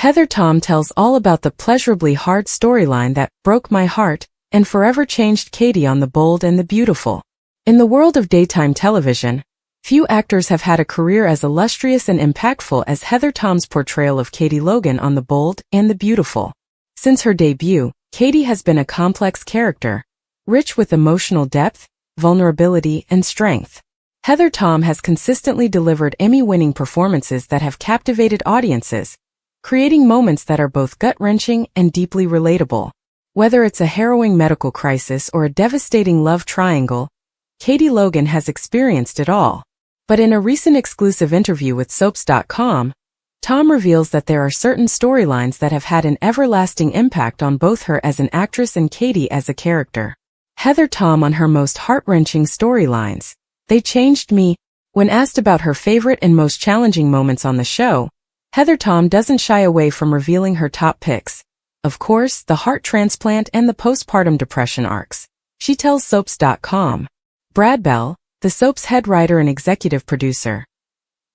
Heather Tom tells all about the pleasurably hard storyline that broke my heart and forever changed Katie on The Bold and the Beautiful. In the world of daytime television, few actors have had a career as illustrious and impactful as Heather Tom's portrayal of Katie Logan on The Bold and the Beautiful. Since her debut, Katie has been a complex character, rich with emotional depth, vulnerability, and strength. Heather Tom has consistently delivered Emmy-winning performances that have captivated audiences, creating moments that are both gut-wrenching and deeply relatable. Whether it's a harrowing medical crisis or a devastating love triangle, Katie Logan has experienced it all. But in a recent exclusive interview with Soaps.com, Tom reveals that there are certain storylines that have had an everlasting impact on both her as an actress and Katie as a character. Heather Tom on her most heart-wrenching storylines. They changed me. When asked about her favorite and most challenging moments on the show, Heather Tom doesn't shy away from revealing her top picks. Of course, the heart transplant and the postpartum depression arcs. She tells Soaps.com. Brad Bell, the soap's head writer and executive producer,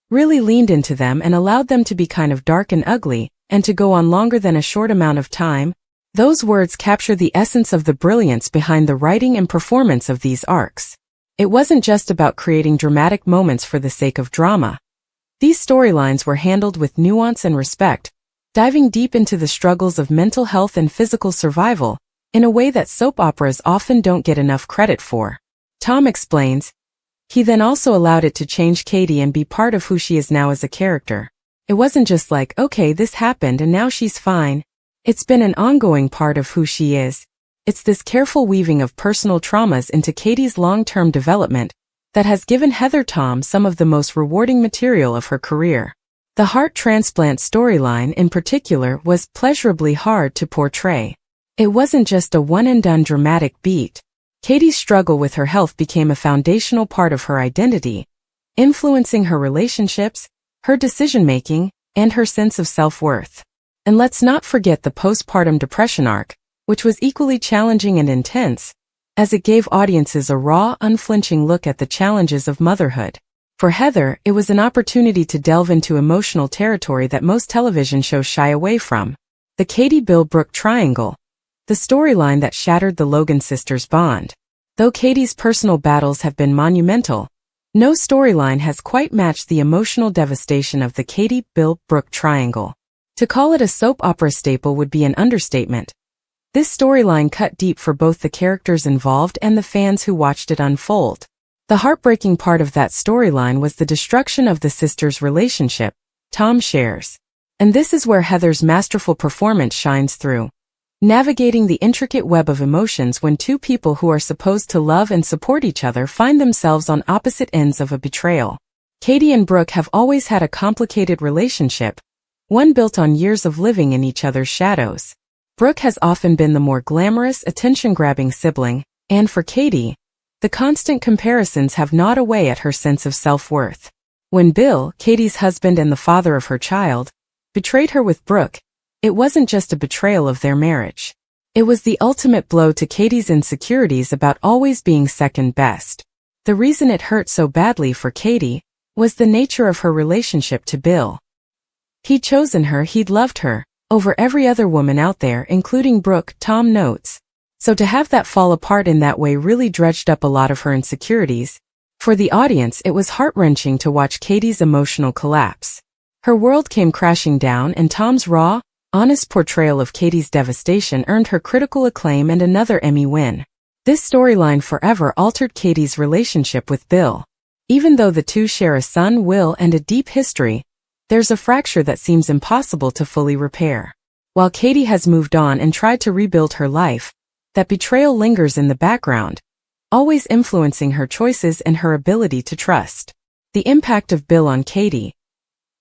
really leaned into them and allowed them to be kind of dark and ugly, and to go on longer than a short amount of time. Those words capture the essence of the brilliance behind the writing and performance of these arcs. It wasn't just about creating dramatic moments for the sake of drama. These storylines were handled with nuance and respect, diving deep into the struggles of mental health and physical survival, in a way that soap operas often don't get enough credit for. Tom explains, he then also allowed it to change Katie and be part of who she is now as a character. It wasn't just like, okay, this happened and now she's fine. It's been an ongoing part of who she is. It's this careful weaving of personal traumas into Katie's long-term development that has given Heather Tom some of the most rewarding material of her career. The heart transplant storyline in particular was pleasurably hard to portray. It wasn't just a one-and-done dramatic beat. Katie's struggle with her health became a foundational part of her identity, influencing her relationships, her decision-making, and her sense of self-worth. And let's not forget the postpartum depression arc, which was equally challenging and intense, as it gave audiences a raw, unflinching look at the challenges of motherhood. For Heather, it was an opportunity to delve into emotional territory that most television shows shy away from. The Katie-Bill-Brooke triangle, the storyline that shattered the Logan sisters' bond. Though Katie's personal battles have been monumental, no storyline has quite matched the emotional devastation of the Katie-Bill-Brooke triangle. To call it a soap opera staple would be an understatement. This storyline cut deep for both the characters involved and the fans who watched it unfold. The heartbreaking part of that storyline was the destruction of the sisters' relationship, Tom shares. And this is where Heather's masterful performance shines through. Navigating the intricate web of emotions when two people who are supposed to love and support each other find themselves on opposite ends of a betrayal. Katie and Brooke have always had a complicated relationship, one built on years of living in each other's shadows. Brooke has often been the more glamorous, attention-grabbing sibling, and for Katie, the constant comparisons have gnawed away at her sense of self-worth. When Bill, Katie's husband and the father of her child, betrayed her with Brooke, it wasn't just a betrayal of their marriage. It was the ultimate blow to Katie's insecurities about always being second best. The reason it hurt so badly for Katie was the nature of her relationship to Bill. He'd chosen her, he'd loved her, over every other woman out there, including Brooke, Tom notes. So to have that fall apart in that way really dredged up a lot of her insecurities. For the audience, it was heart-wrenching to watch Katie's emotional collapse. Her world came crashing down, and Tom's raw, honest portrayal of Katie's devastation earned her critical acclaim and another Emmy win. This storyline forever altered Katie's relationship with Bill. Even though the two share a son, Will, and a deep history, there's a fracture that seems impossible to fully repair. While Katie has moved on and tried to rebuild her life, that betrayal lingers in the background, always influencing her choices and her ability to trust. The impact of Bill on Katie.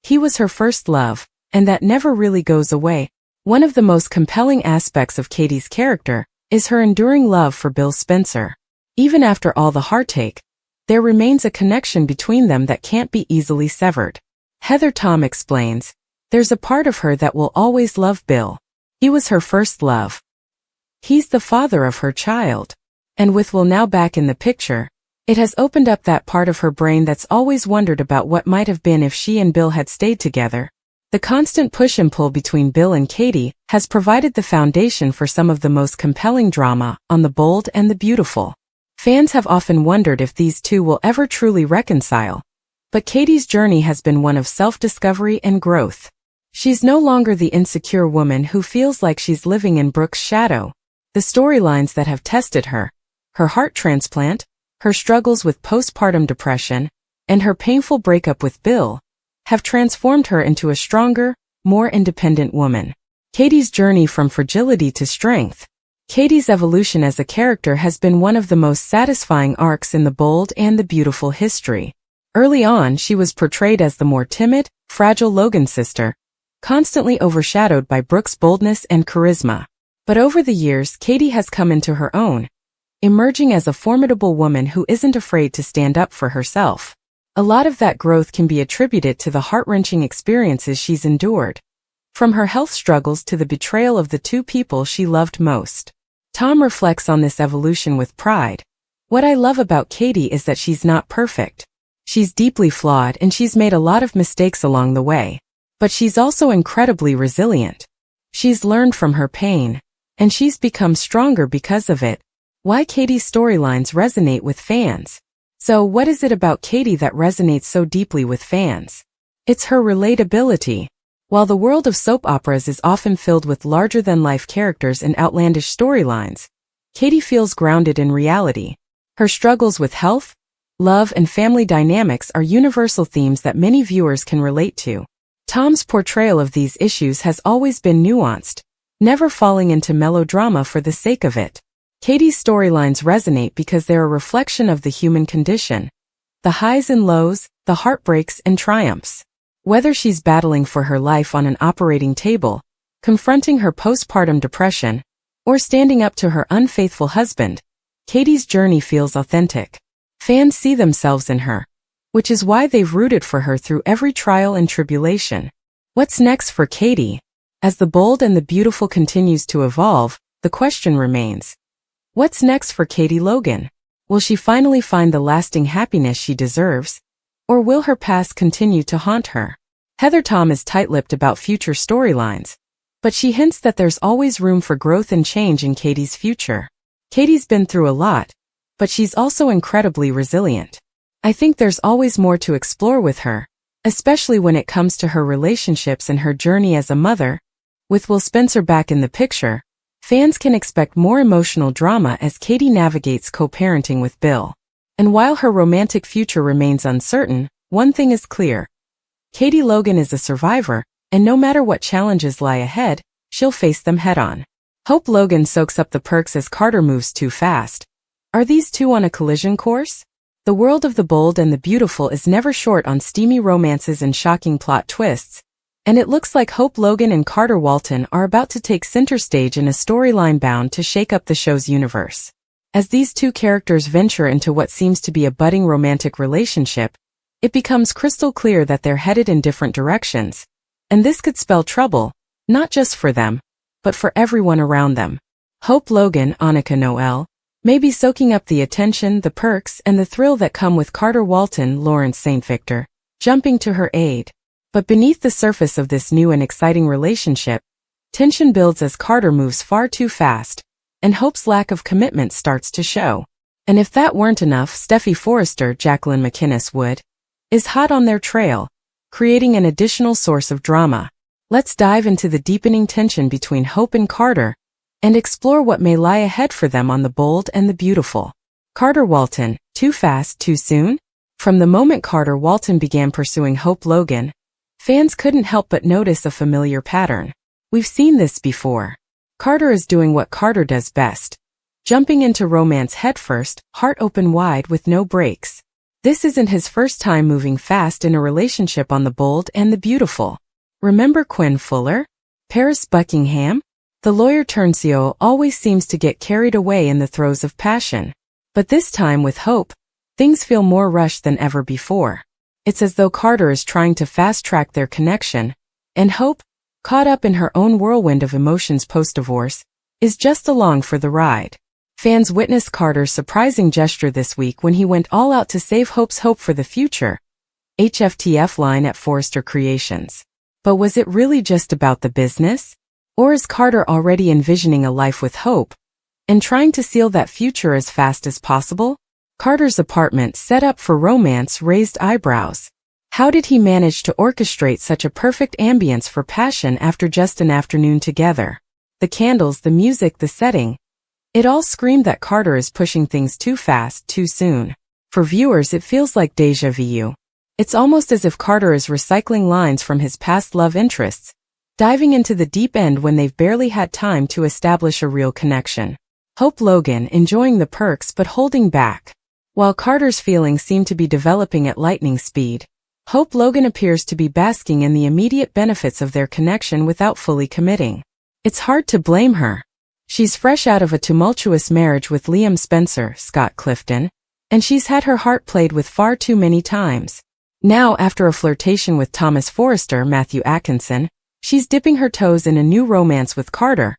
He was her first love, and that never really goes away. One of the most compelling aspects of Katie's character is her enduring love for Bill Spencer. Even after all the heartache, there remains a connection between them that can't be easily severed. Heather Tom explains, there's a part of her that will always love Bill. He was her first love. He's the father of her child. And with Will now back in the picture, it has opened up that part of her brain that's always wondered about what might have been if she and Bill had stayed together. The constant push and pull between Bill and Katie has provided the foundation for some of the most compelling drama on The Bold and the Beautiful. Fans have often wondered if these two will ever truly reconcile, but Katie's journey has been one of self-discovery and growth. She's no longer the insecure woman who feels like she's living in Brooke's shadow. The storylines that have tested her heart transplant, her struggles with postpartum depression, and her painful breakup with Bill, have transformed her into a stronger, more independent woman. Katie's journey from fragility to strength. Katie's evolution as a character has been one of the most satisfying arcs in The Bold and the Beautiful history. Early on, she was portrayed as the more timid, fragile Logan sister, constantly overshadowed by Brooke's boldness and charisma. But over the years, Katie has come into her own, emerging as a formidable woman who isn't afraid to stand up for herself. A lot of that growth can be attributed to the heart-wrenching experiences she's endured, from her health struggles to the betrayal of the two people she loved most. Tom reflects on this evolution with pride. What I love about Katie is that she's not perfect. She's deeply flawed and she's made a lot of mistakes along the way. But she's also incredibly resilient. She's learned from her pain, and she's become stronger because of it. Why Katie's storylines resonate with fans. So what is it about Katie that resonates so deeply with fans? It's her relatability. While the world of soap operas is often filled with larger-than-life characters and outlandish storylines, Katie feels grounded in reality. Her struggles with health, love, and family dynamics are universal themes that many viewers can relate to. Tom's portrayal of these issues has always been nuanced, never falling into melodrama for the sake of it. Katie's storylines resonate because they're a reflection of the human condition, the highs and lows, the heartbreaks and triumphs. Whether she's battling for her life on an operating table, confronting her postpartum depression, or standing up to her unfaithful husband, Katie's journey feels authentic. Fans see themselves in her, which is why they've rooted for her through every trial and tribulation. What's next for Katie? As The Bold and the Beautiful continues to evolve, the question remains, what's next for Katie Logan? Will she finally find the lasting happiness she deserves? Or will her past continue to haunt her? Heather Tom is tight-lipped about future storylines, but she hints that there's always room for growth and change in Katie's future. Katie's been through a lot, but she's also incredibly resilient. I think there's always more to explore with her, especially when it comes to her relationships and her journey as a mother. With Will Spencer back in the picture, fans can expect more emotional drama as Katie navigates co-parenting with Bill. And while her romantic future remains uncertain, one thing is clear. Katie Logan is a survivor, and no matter what challenges lie ahead, she'll face them head-on. Hope Logan soaks up the perks as Carter moves too fast. Are these two on a collision course? The world of The Bold and the Beautiful is never short on steamy romances and shocking plot twists, and it looks like Hope Logan and Carter Walton are about to take center stage in a storyline bound to shake up the show's universe. As these two characters venture into what seems to be a budding romantic relationship, it becomes crystal clear that they're headed in different directions, and this could spell trouble, not just for them, but for everyone around them. Hope Logan, Annika Noel, may be soaking up the attention, the perks, and the thrill that come with Carter Walton, Lawrence St. Victor, jumping to her aid. But beneath the surface of this new and exciting relationship, tension builds as Carter moves far too fast, and Hope's lack of commitment starts to show. And if that weren't enough, Steffy Forrester, Jacqueline McInnes Wood, is hot on their trail, creating an additional source of drama. Let's dive into the deepening tension between Hope and Carter, and explore what may lie ahead for them on The Bold and the Beautiful. Carter Walton, too fast, too soon? From the moment Carter Walton began pursuing Hope Logan, fans couldn't help but notice a familiar pattern. We've seen this before. Carter is doing what Carter does best, jumping into romance headfirst, heart open wide with no brakes. This isn't his first time moving fast in a relationship on The Bold and the Beautiful. Remember Quinn Fuller? Paris Buckingham? The lawyer turned CEO always seems to get carried away in the throes of passion. But this time with Hope, things feel more rushed than ever before. It's as though Carter is trying to fast-track their connection, and Hope, caught up in her own whirlwind of emotions post-divorce, is just along for the ride. Fans witnessed Carter's surprising gesture this week when he went all out to save Hope's hope for the future. HFTF line at Forrester Creations. But was it really just about the business? Or is Carter already envisioning a life with hope and trying to seal that future as fast as possible? Carter's apartment, set up for romance, raised eyebrows. How did he manage to orchestrate such a perfect ambience for passion after just an afternoon together? The candles, the music, the setting. It all screamed that Carter is pushing things too fast, too soon. For viewers, it feels like déjà vu. It's almost as if Carter is recycling lines from his past love interests, diving into the deep end when they've barely had time to establish a real connection. Hope Logan, enjoying the perks but holding back. While Carter's feelings seem to be developing at lightning speed, Hope Logan appears to be basking in the immediate benefits of their connection without fully committing. It's hard to blame her. She's fresh out of a tumultuous marriage with Liam Spencer, Scott Clifton, and she's had her heart played with far too many times. Now, after a flirtation with Thomas Forrester, Matthew Atkinson, she's dipping her toes in a new romance with Carter,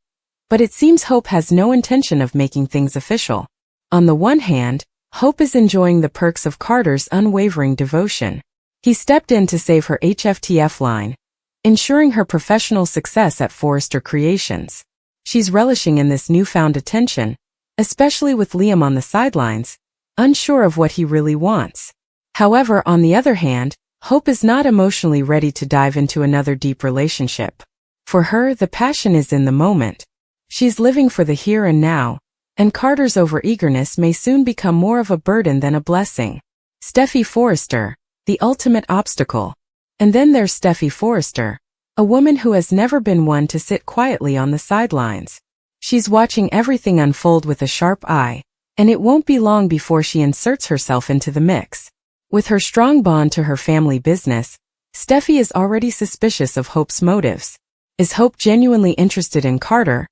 but it seems Hope has no intention of making things official. On the one hand, Hope is enjoying the perks of Carter's unwavering devotion. He stepped in to save her HFTF line, ensuring her professional success at Forrester Creations. She's relishing in this newfound attention, especially with Liam on the sidelines, unsure of what he really wants. However, on the other hand, Hope is not emotionally ready to dive into another deep relationship. For her, the passion is in the moment. She's living for the here and now, and Carter's overeagerness may soon become more of a burden than a blessing. Steffy Forrester, the ultimate obstacle. And then there's Steffy Forrester, a woman who has never been one to sit quietly on the sidelines. She's watching everything unfold with a sharp eye, and it won't be long before she inserts herself into the mix. With her strong bond to her family business, Steffy is already suspicious of Hope's motives. Is Hope genuinely interested in Carter,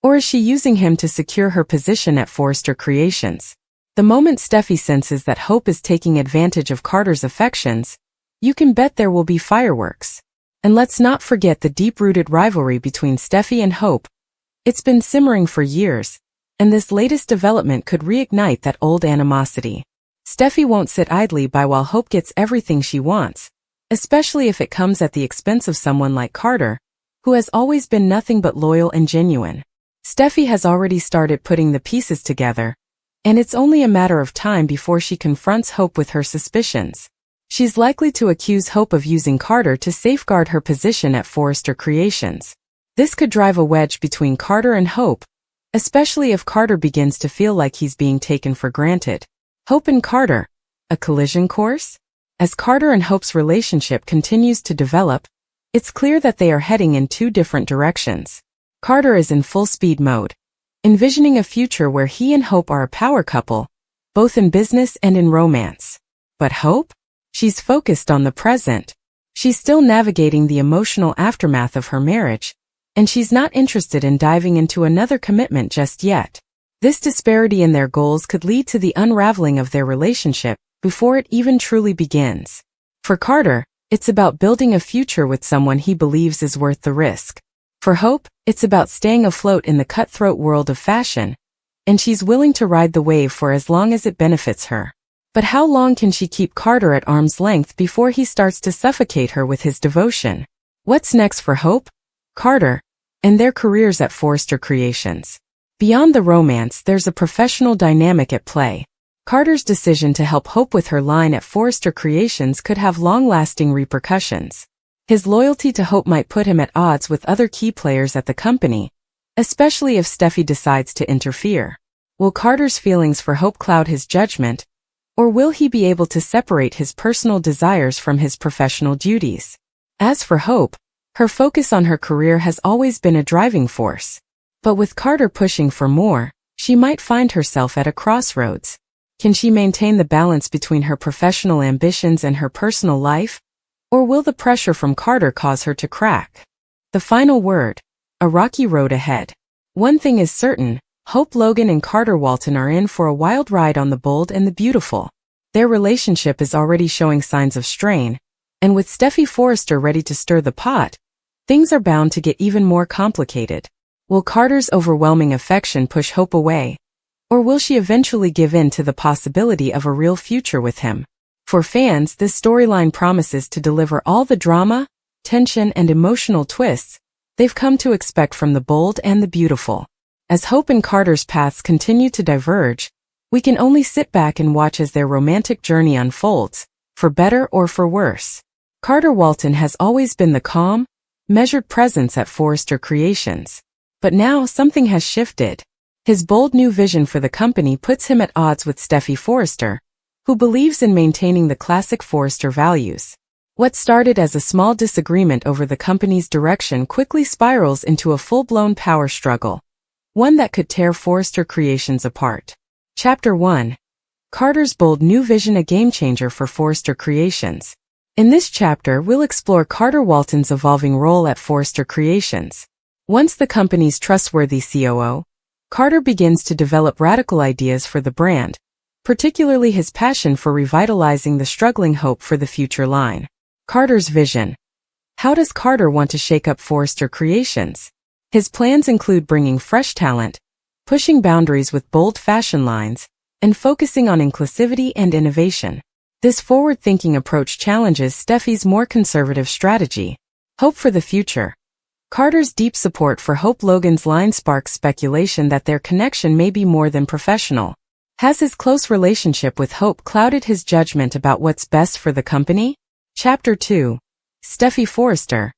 or is she using him to secure her position at Forrester Creations? The moment Steffy senses that Hope is taking advantage of Carter's affections, you can bet there will be fireworks. And let's not forget the deep-rooted rivalry between Steffy and Hope. It's been simmering for years, and this latest development could reignite that old animosity. Steffy won't sit idly by while Hope gets everything she wants, especially if it comes at the expense of someone like Carter, who has always been nothing but loyal and genuine. Steffy has already started putting the pieces together, and it's only a matter of time before she confronts Hope with her suspicions. She's likely to accuse Hope of using Carter to safeguard her position at Forrester Creations. This could drive a wedge between Carter and Hope, especially if Carter begins to feel like he's being taken for granted. Hope and Carter, a collision course? As Carter and Hope's relationship continues to develop, it's clear that they are heading in two different directions. Carter is in full speed mode, envisioning a future where he and Hope are a power couple, both in business and in romance. But Hope? She's focused on the present. She's still navigating the emotional aftermath of her marriage, and she's not interested in diving into another commitment just yet. This disparity in their goals could lead to the unraveling of their relationship before it even truly begins. For Carter, it's about building a future with someone he believes is worth the risk. For Hope, it's about staying afloat in the cutthroat world of fashion, and she's willing to ride the wave for as long as it benefits her. But how long can she keep Carter at arm's length before he starts to suffocate her with his devotion? What's next for Hope, Carter, and their careers at Forrester Creations? Beyond the romance, there's a professional dynamic at play. Carter's decision to help Hope with her line at Forrester Creations could have long-lasting repercussions. His loyalty to Hope might put him at odds with other key players at the company, especially if Steffy decides to interfere. Will Carter's feelings for Hope cloud his judgment, or will he be able to separate his personal desires from his professional duties? As for Hope, her focus on her career has always been a driving force. But with Carter pushing for more, she might find herself at a crossroads. Can she maintain the balance between her professional ambitions and her personal life? Or will the pressure from Carter cause her to crack? The final word: a rocky road ahead. One thing is certain, Hope Logan and Carter Walton are in for a wild ride on the bold and the beautiful. Their relationship is already showing signs of strain, and with Steffy Forrester ready to stir the pot, things are bound to get even more complicated. Will Carter's overwhelming affection push Hope away, or will she eventually give in to the possibility of a real future with him? For fans, this storyline promises to deliver all the drama, tension, and emotional twists they've come to expect from the bold and the beautiful. As Hope and Carter's paths continue to diverge, we can only sit back and watch as their romantic journey unfolds, for better or for worse. Carter Walton has always been the calm, measured presence at Forrester Creations. But now something has shifted. His bold new vision for the company puts him at odds with Steffy Forrester, who believes in maintaining the classic Forrester values. What started as a small disagreement over the company's direction quickly spirals into a full-blown power struggle, one that could tear Forrester Creations apart. Chapter 1. Carter's bold new vision, a game-changer for Forrester Creations. In this chapter, we'll explore Carter Walton's evolving role at Forrester Creations. Once the company's trustworthy COO, Carter begins to develop radical ideas for the brand, particularly his passion for revitalizing the struggling Hope for the Future line. Carter's vision. How does Carter want to shake up Forrester Creations? His plans include bringing fresh talent, pushing boundaries with bold fashion lines, and focusing on inclusivity and innovation. This forward-thinking approach challenges Steffy's more conservative strategy. Hope for the future. Carter's deep support for Hope Logan's line sparks speculation that their connection may be more than professional. Has his close relationship with Hope clouded his judgment about what's best for the company? Chapter 2. Steffy Forrester.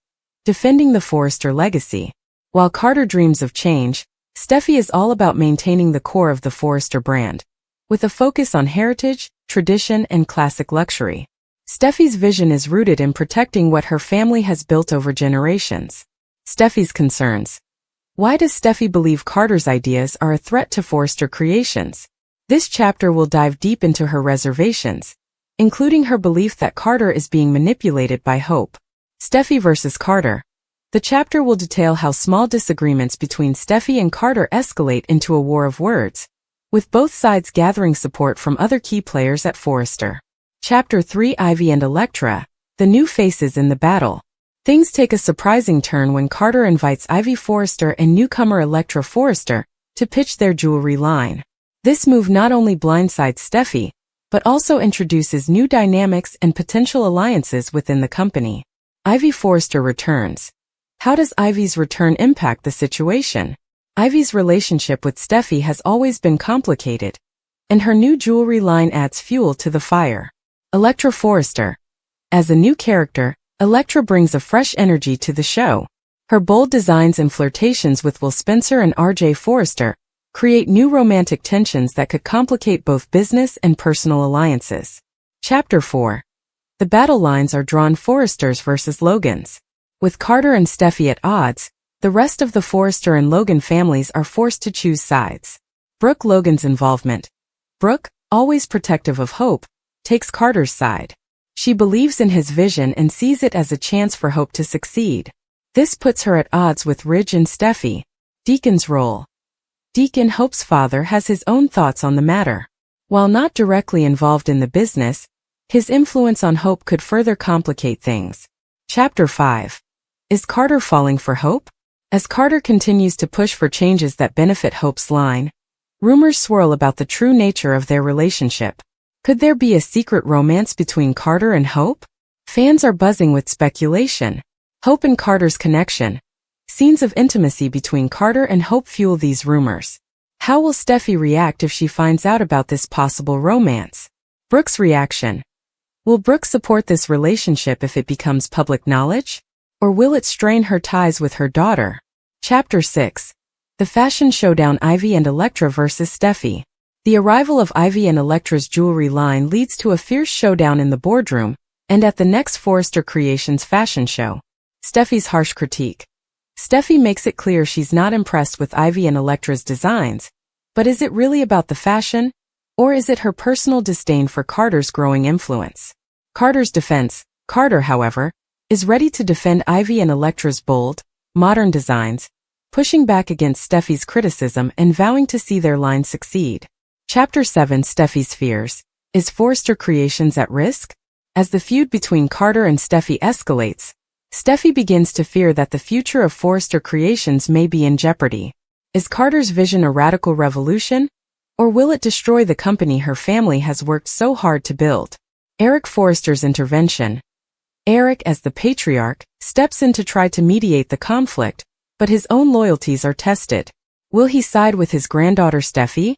Defending the Forrester legacy. While Carter dreams of change, Steffy is all about maintaining the core of the Forrester brand, with a focus on heritage, tradition, and classic luxury. Steffy's vision is rooted in protecting what her family has built over generations. Steffy's concerns. Why does Steffy believe Carter's ideas are a threat to Forrester Creations? This chapter will dive deep into her reservations, including her belief that Carter is being manipulated by Hope. Steffy versus Carter. The chapter will detail how small disagreements between Steffy and Carter escalate into a war of words, with both sides gathering support from other key players at Forrester. Chapter 3. Ivy and Elektra, the new faces in the battle. Things take a surprising turn when Carter invites Ivy Forrester and newcomer Elektra Forrester to pitch their jewelry line. This move not only blindsides Steffy, but also introduces new dynamics and potential alliances within the company. Ivy Forrester returns. How does Ivy's return impact the situation? Ivy's relationship with Steffy has always been complicated, and her new jewelry line adds fuel to the fire. Elektra Forrester. As a new character, Elektra brings a fresh energy to the show. Her bold designs and flirtations with Will Spencer and RJ Forrester create new romantic tensions that could complicate both business and personal alliances. Chapter 4. The battle lines are drawn: Forresters versus Logans. With Carter and Steffy at odds, the rest of the Forrester and Logan families are forced to choose sides. Brooke Logan's involvement. Brooke, always protective of Hope, takes Carter's side. She believes in his vision and sees it as a chance for Hope to succeed. This puts her at odds with Ridge and Steffy. Deacon's role. Deacon, Hope's father, has his own thoughts on the matter. While not directly involved in the business, his influence on Hope could further complicate things. Chapter 5. Is Carter falling for Hope? As Carter continues to push for changes that benefit Hope's line, rumors swirl about the true nature of their relationship. Could there be a secret romance between Carter and Hope? Fans are buzzing with speculation. Hope and Carter's connection. Scenes of intimacy between Carter and Hope fuel these rumors. How will Steffy react if she finds out about this possible romance? Brooke's reaction. Will Brooke support this relationship if it becomes public knowledge? Or will it strain her ties with her daughter? Chapter 6. The fashion showdown: Ivy and Elektra versus Steffy. The arrival of Ivy and Elektra's jewelry line leads to a fierce showdown in the boardroom and at the next Forrester Creations fashion show. Steffy's harsh critique. Steffy makes it clear she's not impressed with Ivy and Elektra's designs, but is it really about the fashion, or is it her personal disdain for Carter's growing influence? Carter's defense. Carter, however, is ready to defend Ivy and Elektra's bold, modern designs, pushing back against Steffy's criticism and vowing to see their line succeed. Chapter 7. Steffy's fears. Is Forrester Creations at risk? As the feud between Carter and Steffy escalates, Steffy begins to fear that the future of Forrester Creations may be in jeopardy. Is Carter's vision a radical revolution, or will it destroy the company her family has worked so hard to build? Eric Forrester's intervention. Eric, as the patriarch, steps in to try to mediate the conflict, but his own loyalties are tested. Will he side with his granddaughter Steffy?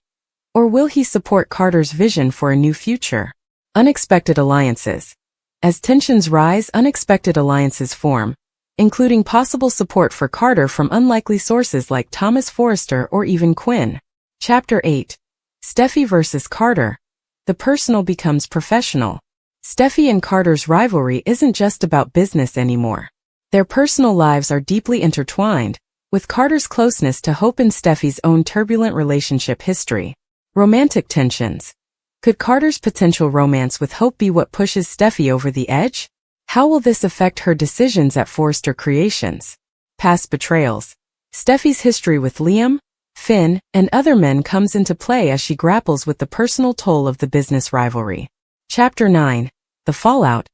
Or will he support Carter's vision for a new future? Unexpected alliances. As tensions rise, unexpected alliances form, including possible support for Carter from unlikely sources like Thomas Forrester or even Quinn. Chapter 8. Steffy versus Carter. The personal becomes professional. Steffy and Carter's rivalry isn't just about business anymore. Their personal lives are deeply intertwined, with Carter's closeness to Hope and Steffy's own turbulent relationship history. Romantic tensions. Could Carter's potential romance with Hope be what pushes Steffy over the edge? How will this affect her decisions at Forrester Creations? Past betrayals. Steffy's history with Liam, Finn, and other men comes into play as she grapples with the personal toll of the business rivalry. Chapter 9. The Fallout.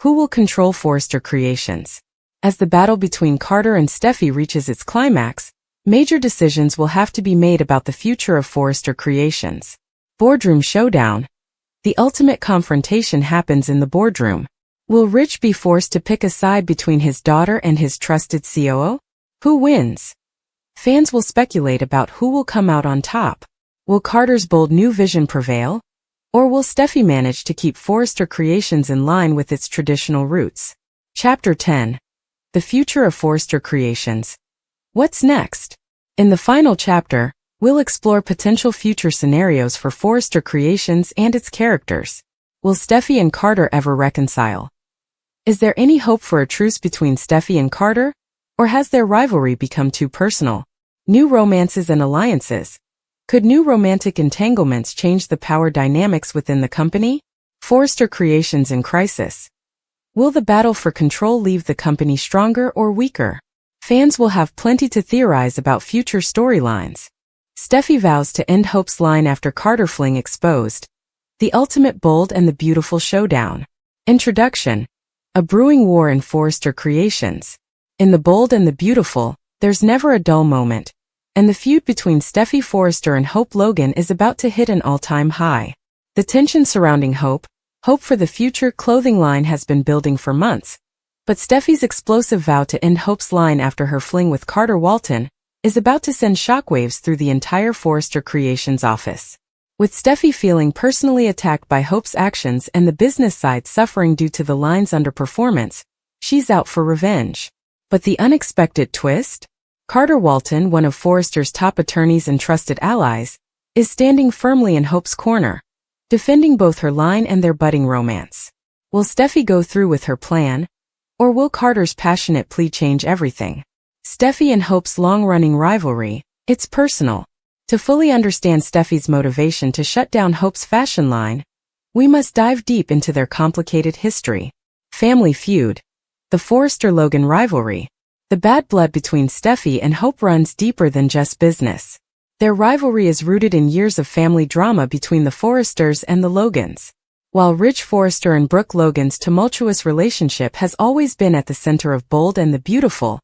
Who will control Forrester Creations? As the battle between Carter and Steffy reaches its climax, major decisions will have to be made about the future of Forrester Creations. Boardroom showdown. The ultimate confrontation happens in the boardroom. Will Rich be forced to pick a side between his daughter and his trusted COO? Who wins? Fans will speculate about who will come out on top. Will Carter's bold new vision prevail? Or will Steffy manage to keep Forrester Creations in line with its traditional roots? Chapter 10. The future of Forrester Creations. What's next? In the final chapter, we'll explore potential future scenarios for Forrester Creations and its characters. Will Steffy and Carter ever reconcile? Is there any hope for a truce between Steffy and Carter? Or has their rivalry become too personal? New romances and alliances. Could new romantic entanglements change the power dynamics within the company? Forrester Creations in crisis. Will the battle for control leave the company stronger or weaker? Fans will have plenty to theorize about future storylines. Steffy vows to end Hope's line after Carter fling exposed. The ultimate bold and the beautiful showdown. Introduction. A brewing war in Forrester Creations. In the bold and the beautiful, there's never a dull moment, and the feud between Steffy Forrester and Hope Logan is about to hit an all-time high. The tension surrounding Hope for the future clothing line has been building for months, but Steffy's explosive vow to end Hope's line after her fling with Carter Walton is about to send shockwaves through the entire Forrester Creations office. With Steffy feeling personally attacked by Hope's actions and the business side suffering due to the line's underperformance, she's out for revenge. But the unexpected twist? Carter Walton, one of Forrester's top attorneys and trusted allies, is standing firmly in Hope's corner, defending both her line and their budding romance. Will Steffy go through with her plan? Or will Carter's passionate plea change everything? Steffy and Hope's long-running rivalry, it's personal. To fully understand Steffy's motivation to shut down Hope's fashion line, we must dive deep into their complicated history. Family feud. The Forrester-Logan rivalry. The bad blood between Steffy and Hope runs deeper than just business. Their rivalry is rooted in years of family drama between the Forresters and the Logans. While Rich Forrester and Brooke Logan's tumultuous relationship has always been at the center of Bold and the Beautiful,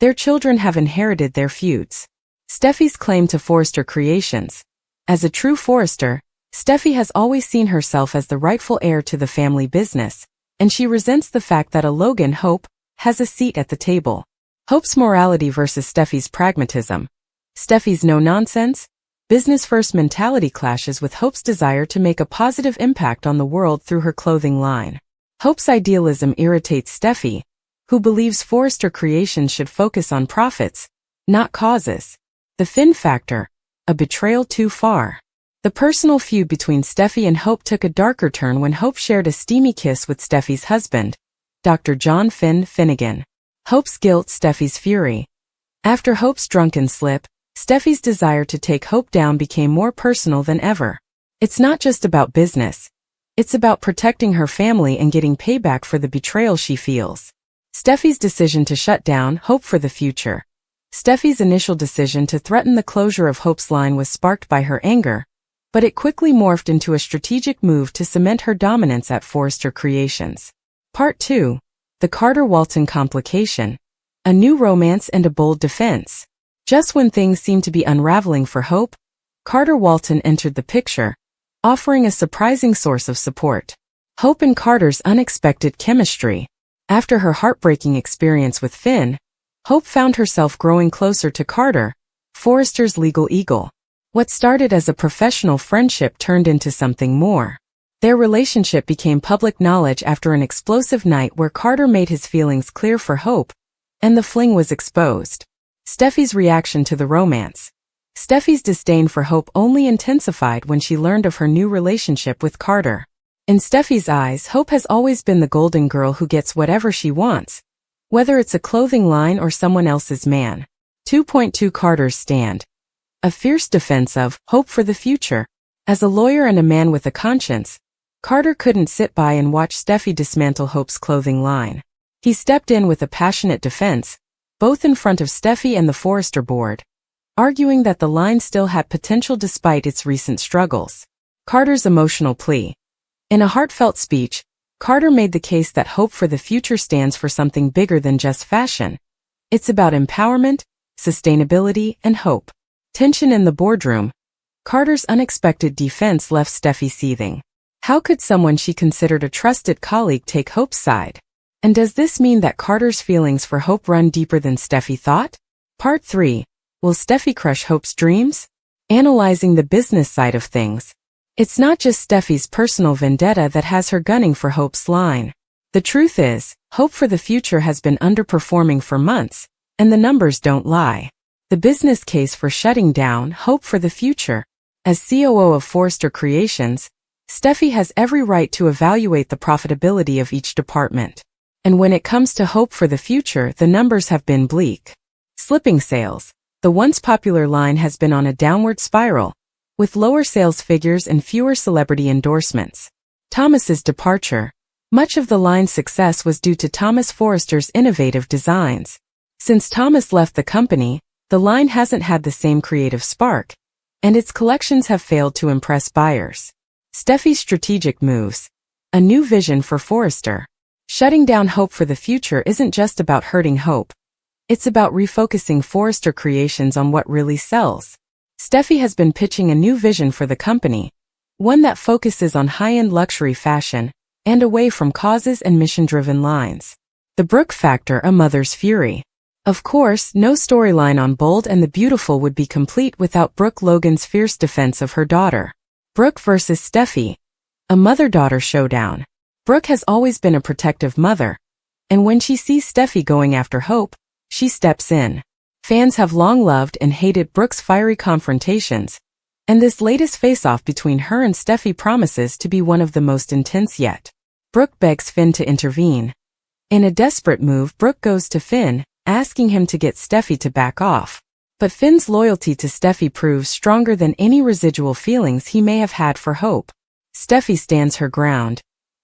their children have inherited their feuds. Steffy's claim to Forrester Creations. As a true Forrester, Steffy has always seen herself as the rightful heir to the family business, and she resents the fact that a Logan, Hope, has a seat at the table. Hope's morality versus Steffy's pragmatism. Steffy's no-nonsense, business-first mentality clashes with Hope's desire to make a positive impact on the world through her clothing line. Hope's idealism irritates Steffy, who believes Forrester Creations should focus on profits, not causes. The Finn factor, a betrayal too far. The personal feud between Steffy and Hope took a darker turn when Hope shared a steamy kiss with Steffy's husband, Dr. John Finn Finnegan. Hope's guilt, Steffy's fury. After Hope's drunken slip, Steffy's desire to take Hope down became more personal than ever. It's not just about business. It's about protecting her family and getting payback for the betrayal she feels. Steffy's decision to shut down Hope for the future. Steffy's initial decision to threaten the closure of Hope's line was sparked by her anger, but it quickly morphed into a strategic move to cement her dominance at Forrester Creations. Part 2. The Carter Walton complication. A new romance and a bold defense. Just when things seemed to be unraveling for Hope, Carter Walton entered the picture, offering a surprising source of support. Hope and Carter's unexpected chemistry. After her heartbreaking experience with Finn, Hope found herself growing closer to Carter, Forrester's legal eagle. What started as a professional friendship turned into something more. Their relationship became public knowledge after an explosive night where Carter made his feelings clear for Hope, and the fling was exposed. Steffy's reaction to the romance. Steffy's disdain for Hope only intensified when she learned of her new relationship with Carter. In Steffy's eyes, Hope has always been the golden girl who gets whatever she wants, whether it's a clothing line or someone else's man. 2.2 Carter's stand. A fierce defense of Hope for the future. As a lawyer and a man with a conscience, Carter couldn't sit by and watch Steffy dismantle Hope's clothing line. He stepped in with a passionate defense, both in front of Steffy and the Forrester board, arguing that the line still had potential despite its recent struggles. Carter's emotional plea. In a heartfelt speech, Carter made the case that Hope for the future stands for something bigger than just fashion. It's about empowerment, sustainability, and hope. Tension in the boardroom. Carter's unexpected defense left Steffy seething. How could someone she considered a trusted colleague take Hope's side? And does this mean that Carter's feelings for Hope run deeper than Steffy thought? Part 3. Will Steffy crush Hope's dreams? Analyzing the business side of things. It's not just Steffy's personal vendetta that has her gunning for Hope's line. The truth is, Hope for the future has been underperforming for months, and the numbers don't lie. The business case for shutting down Hope for the future. As COO of Forrester Creations, Steffy has every right to evaluate the profitability of each department. And when it comes to Hope for the future, the numbers have been bleak. Slipping sales. The once popular line has been on a downward spiral, with lower sales figures and fewer celebrity endorsements. Thomas's departure. Much of the line's success was due to Thomas Forrester's innovative designs. Since Thomas left the company, the line hasn't had the same creative spark, and its collections have failed to impress buyers. Steffy's strategic moves. A new vision for Forrester. Shutting down Hope for the future isn't just about hurting Hope. It's about refocusing Forrester Creations on what really sells. Steffy has been pitching a new vision for the company, one that focuses on high-end luxury fashion and away from causes and mission-driven lines. The Brooke factor, a mother's fury. Of course, no storyline on Bold and the Beautiful would be complete without Brooke Logan's fierce defense of her daughter. Brooke versus Steffy. A mother-daughter showdown. Brooke has always been a protective mother, and when she sees Steffy going after Hope, she steps in. Fans have long loved and hated Brooke's fiery confrontations, and this latest face-off between her and Steffy promises to be one of the most intense yet. Brooke begs Finn to intervene. In a desperate move, Brooke goes to Finn, asking him to get Steffy to back off. But Finn's loyalty to Steffy proves stronger than any residual feelings he may have had for Hope. Steffy stands her ground.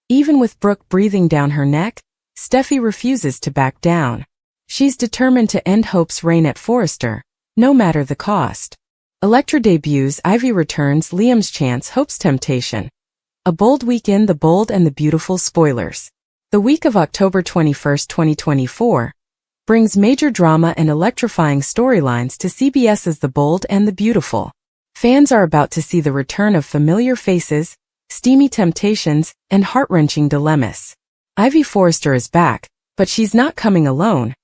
Even with Brooke breathing down her neck, Steffy refuses to back down. She's determined to end Hope's reign at Forrester, no matter the cost. Elektra debuts, Ivy returns, Liam's chance, Hope's temptation. A bold weekend, The Bold and the Beautiful spoilers. The week of October 21, 2024, brings major drama and electrifying storylines to CBS's The Bold and the Beautiful. Fans are about to see the return of familiar faces, steamy temptations, and heart-wrenching dilemmas. Ivy Forrester is back, but she's not coming alone.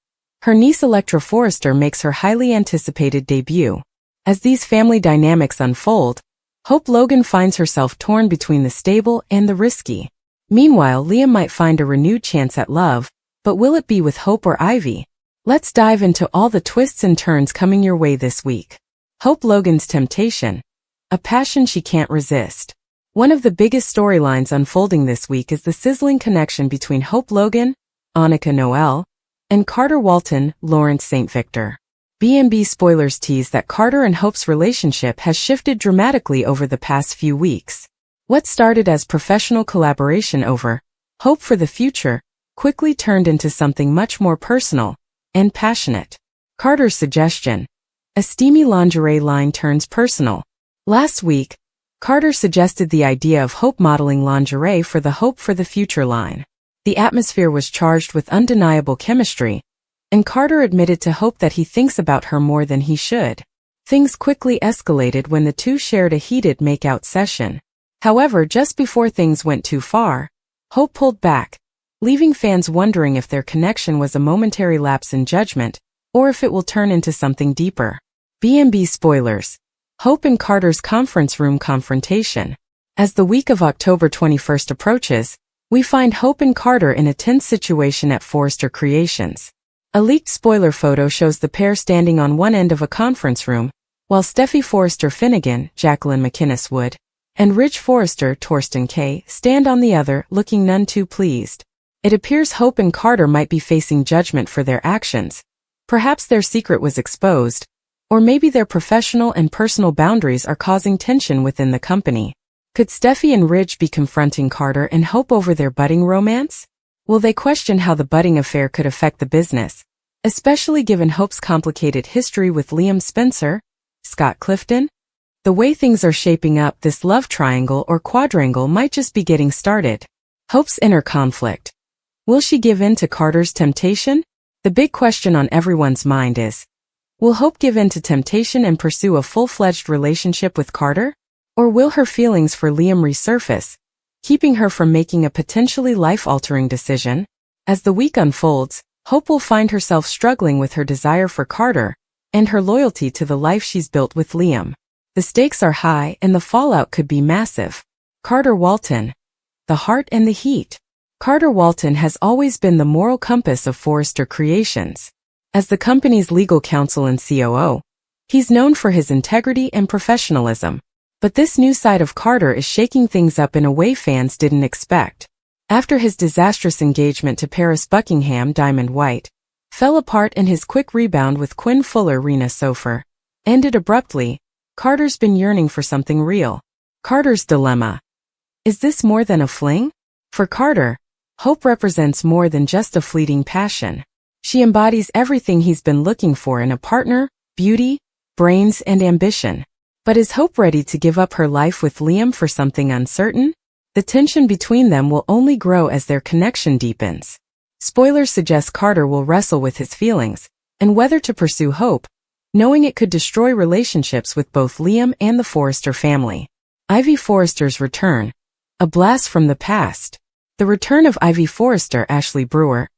Her niece Elektra Forrester makes her highly anticipated debut. As these family dynamics unfold, Hope Logan finds herself torn between the stable and the risky. Meanwhile, Liam might find a renewed chance at love, but will it be with Hope or Ivy? Let's dive into all the twists and turns coming your way this week. Hope Logan's temptation. A passion she can't resist. One of the biggest storylines unfolding this week is the sizzling connection between Hope Logan, Annika Noel, and Carter Walton, Lawrence St. Victor. B&B spoilers tease that Carter and Hope's relationship has shifted dramatically over the past few weeks. What started as professional collaboration over Hope for the future quickly turned into something much more personal and passionate. Carter's suggestion. A steamy lingerie line turns personal. Last week, Carter suggested the idea of Hope modeling lingerie for the Hope for the Future line. The atmosphere was charged with undeniable chemistry, and Carter admitted to Hope that he thinks about her more than he should. Things quickly escalated when the two shared a heated make-out session. However, just before things went too far, Hope pulled back, leaving fans wondering if their connection was a momentary lapse in judgment, or if it will turn into something deeper. B&B spoilers. Hope and Carter's conference room confrontation. As the week of October 21st approaches, we find Hope and Carter in a tense situation at Forrester Creations. A leaked spoiler photo shows the pair standing on one end of a conference room, while Steffy Forrester Finnegan, Jacqueline McInnes Wood, and Ridge Forrester Torsten K. stand on the other, looking none too pleased. It appears Hope and Carter might be facing judgment for their actions. Perhaps their secret was exposed, or maybe their professional and personal boundaries are causing tension within the company. Could Steffy and Ridge be confronting Carter and Hope over their budding romance? Will they question how the budding affair could affect the business, especially given Hope's complicated history with Liam Spencer, Scott Clifton? The way things are shaping up, this love triangle or quadrangle might just be getting started. Hope's inner conflict. Will she give in to Carter's temptation? The big question on everyone's mind is, will Hope give in to temptation and pursue a full-fledged relationship with Carter? Or will her feelings for Liam resurface, keeping her from making a potentially life-altering decision? As the week unfolds, Hope will find herself struggling with her desire for Carter and her loyalty to the life she's built with Liam. The stakes are high and the fallout could be massive. Carter Walton. The heart and the heat. Carter Walton has always been the moral compass of Forrester Creations. As the company's legal counsel and COO, he's known for his integrity and professionalism. But this new side of Carter is shaking things up in a way fans didn't expect. After his disastrous engagement to Paris Buckingham Diamond White fell apart and his quick rebound with Quinn Fuller Rena Sofer ended abruptly, Carter's been yearning for something real. Carter's dilemma. Is this more than a fling? For Carter, Hope represents more than just a fleeting passion. She embodies everything he's been looking for in a partner: beauty, brains, and ambition. But is Hope ready to give up her life with Liam for something uncertain? The tension between them will only grow as their connection deepens. Spoilers suggest Carter will wrestle with his feelings and whether to pursue Hope, knowing it could destroy relationships with both Liam and the Forrester family. Ivy Forrester's return. A blast from the past. The return of Ivy Forrester, Ashley Brewer,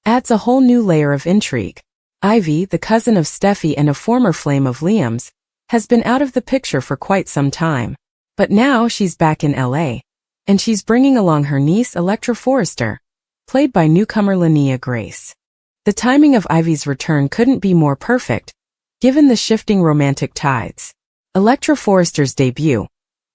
adds a whole new layer of intrigue. Ivy, the cousin of Steffy and a former flame of Liam's, has been out of the picture for quite some time. But now she's back in LA, and she's bringing along her niece Electra Forrester, played by newcomer Linnea Grace. The timing of Ivy's return couldn't be more perfect, given the shifting romantic tides. Electra Forrester's debut.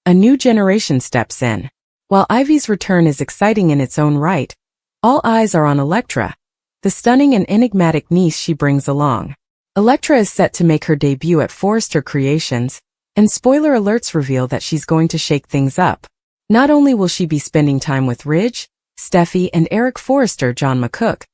A new generation steps in. While Ivy's return is exciting in its own right, all eyes are on Electra, the stunning and enigmatic niece she brings along. Electra is set to make her debut at Forrester Creations, and spoiler alerts reveal that she's going to shake things up. Not only will she be spending time with Ridge, Steffy, and Eric Forrester John McCook,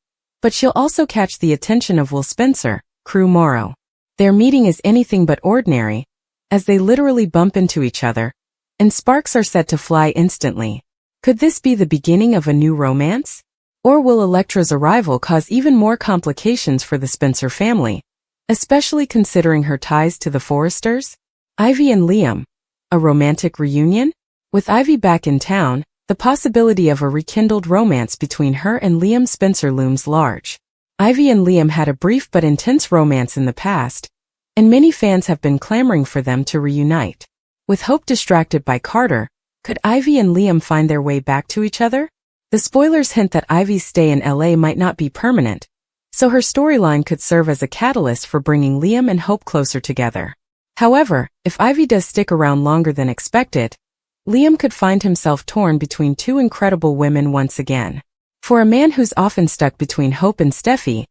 but she'll also catch the attention of Will Spencer, Crew Morrow. Their meeting is anything but ordinary, as they literally bump into each other, and sparks are set to fly instantly. Could this be the beginning of a new romance? Or will Electra's arrival cause even more complications for the Spencer family, especially considering her ties to the Forresters? Ivy and Liam. A romantic reunion? With Ivy back in town, the possibility of a rekindled romance between her and Liam Spencer looms large. Ivy and Liam had a brief but intense romance in the past, and many fans have been clamoring for them to reunite. With Hope distracted by Carter, could Ivy and Liam find their way back to each other? The spoilers hint that Ivy's stay in LA might not be permanent, so her storyline could serve as a catalyst for bringing Liam and Hope closer together. However, if Ivy does stick around longer than expected, Liam could find himself torn between two incredible women once again. For a man who's often stuck between Hope and Steffy,